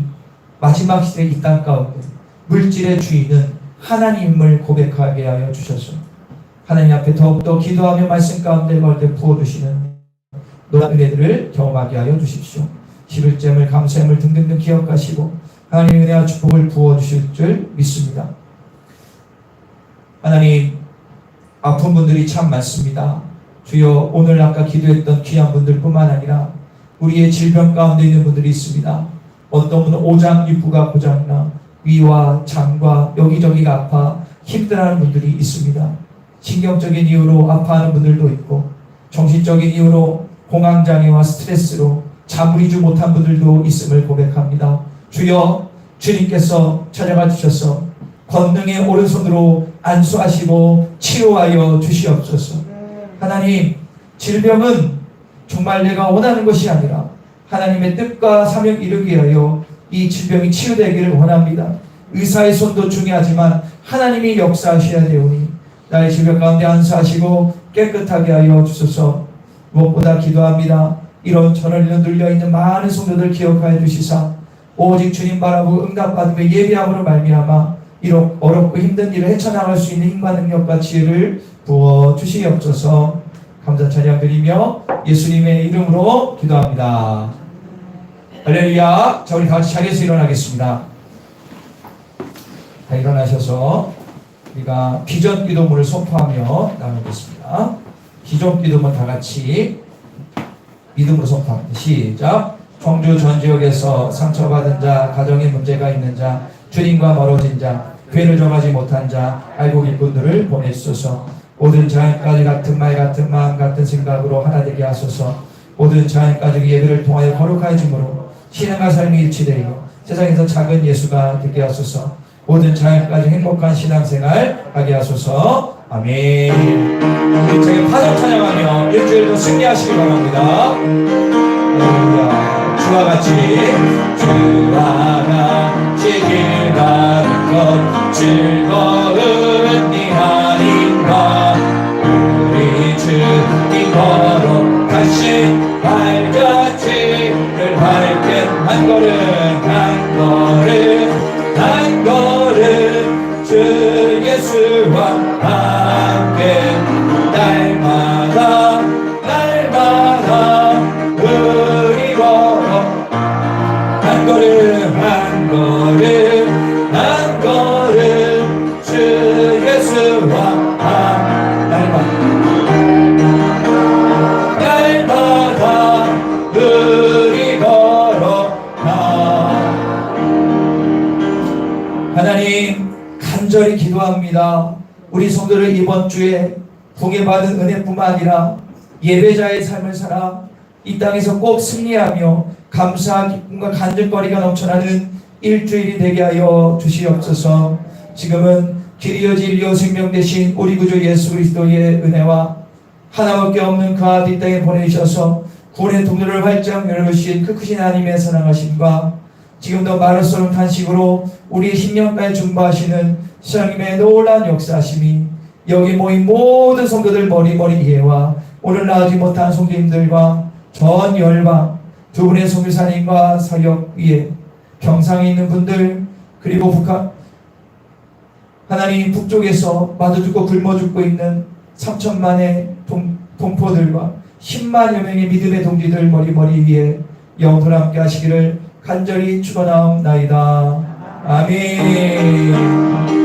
Speaker 1: 마지막 시대 이 땅 가운데 물질의 주인은 하나님을 고백하게 하여 주셔서 하나님 앞에 더욱더 기도하며 말씀 가운데 걸때 부어주시는 놀라운 은혜들을 경험하게 하여 주십시오. 11잼을 감사함을 등등등 기억하시고 하나님의 은혜와 축복을 부어주실 줄 믿습니다. 하나님, 아픈 분들이 참 많습니다. 주여, 오늘 아까 기도했던 귀한 분들뿐만 아니라 우리의 질병 가운데 있는 분들이 있습니다. 어떤 분은 오장육부가 고장나 위와 장과 여기저기가 아파 힘들어하는 분들이 있습니다. 신경적인 이유로 아파하는 분들도 있고 정신적인 이유로 공황장애와 스트레스로 잠을 이루지 못한 분들도 있음을 고백합니다. 주여, 주님께서 찾아가 주셔서 권능의 오른손으로 안수하시고 치유하여 주시옵소서. 하나님, 질병은 정말 내가 원하는 것이 아니라 하나님의 뜻과 사명 이루기 위하여 이 질병이 치유되기를 원합니다. 의사의 손도 중요하지만 하나님이 역사하셔야 되오니 나의 질병 가운데 안수하시고 깨끗하게 하여 주소서. 무엇보다 기도합니다. 이런 전을 눌려있는 많은 성도들 기억하여 주시사 오직 주님 바라보고 응답받으며 예비함으로 말미암아 이런 어렵고 힘든 일을 헤쳐나갈 수 있는 힘과 능력과 지혜를 부어주시옵소서. 감사 찬양 드리며 예수님의 이름으로 기도합니다. 할렐루야. 자, 우리 같이 자리에서 일어나겠습니다. 다 일어나셔서 우리가 비전 기도문을 선포하며 나누겠습니다. 기존 기도문 다 같이 믿음으로 선포합니다. 시작. 청주 전 지역에서 상처받은 자, 가정에 문제가 있는 자, 주님과 멀어진 자, 교회를 정하지 못한 자, 알고 계신 분들을 보내주소서. 모든 자연까지 같은 말, 같은 마음, 같은 생각으로 하나 되게 하소서. 모든 자연까지 예배를 통하여 거룩해짐으로 신앙과 삶이 일치되고 세상에서 작은 예수가 되게 하소서. 모든 자연까지 행복한 신앙생활 하게 하소서. 아멘. 우리 저희 파도 찬양하며 일주일도 승리하시기 바랍니다. 할렐루야. 주와 같이 길 가는 것 즐거운 일 아닌가. 우리 주님 거룩하신 발자취를 밟게 한 걸음 한 걸음 한 걸음 주 예수와 함께 날마다 날마다 우리 걸어 한 걸음 한 걸음 한 걸음 주 예수와 날마다 우리 걸어가. 하나님 간절히 기도합니다. 우리 성도를 이번 주에 부흥받은 은혜뿐만 아니라 예배자의 삶을 살아 이 땅에서 꼭 승리하며 감사한 기쁨과 간증거리가 넘쳐나는 일주일이 되게 하여 주시옵소서. 지금은 길이요 진리요 생명 되신 우리 구주 예수 그리스도의 은혜와 하나밖에 없는 그 아들 이 땅에 보내주셔서 구원의 통로를 활짝 열어주신 그 크신 하나님의 사랑하심과 지금도 마르소름 탄식으로 우리의 심령까지 중보하시는 하나님의 놀라운 역사하심이 여기 모인 모든 성도들 머리머리 이해와 오늘 나오지 못한 성도님들과 전 열방 두 분의 선교사님과 사역 위에 병상에 있는 분들 그리고 북한 하나님 북쪽에서 마저 죽고 굶어 죽고 있는 3천만의 동포들과 10만여 명의 믿음의 동지들 머리머리 위에 영원토록 함께 하시기를 간절히 축원하옵나이다. 아멘.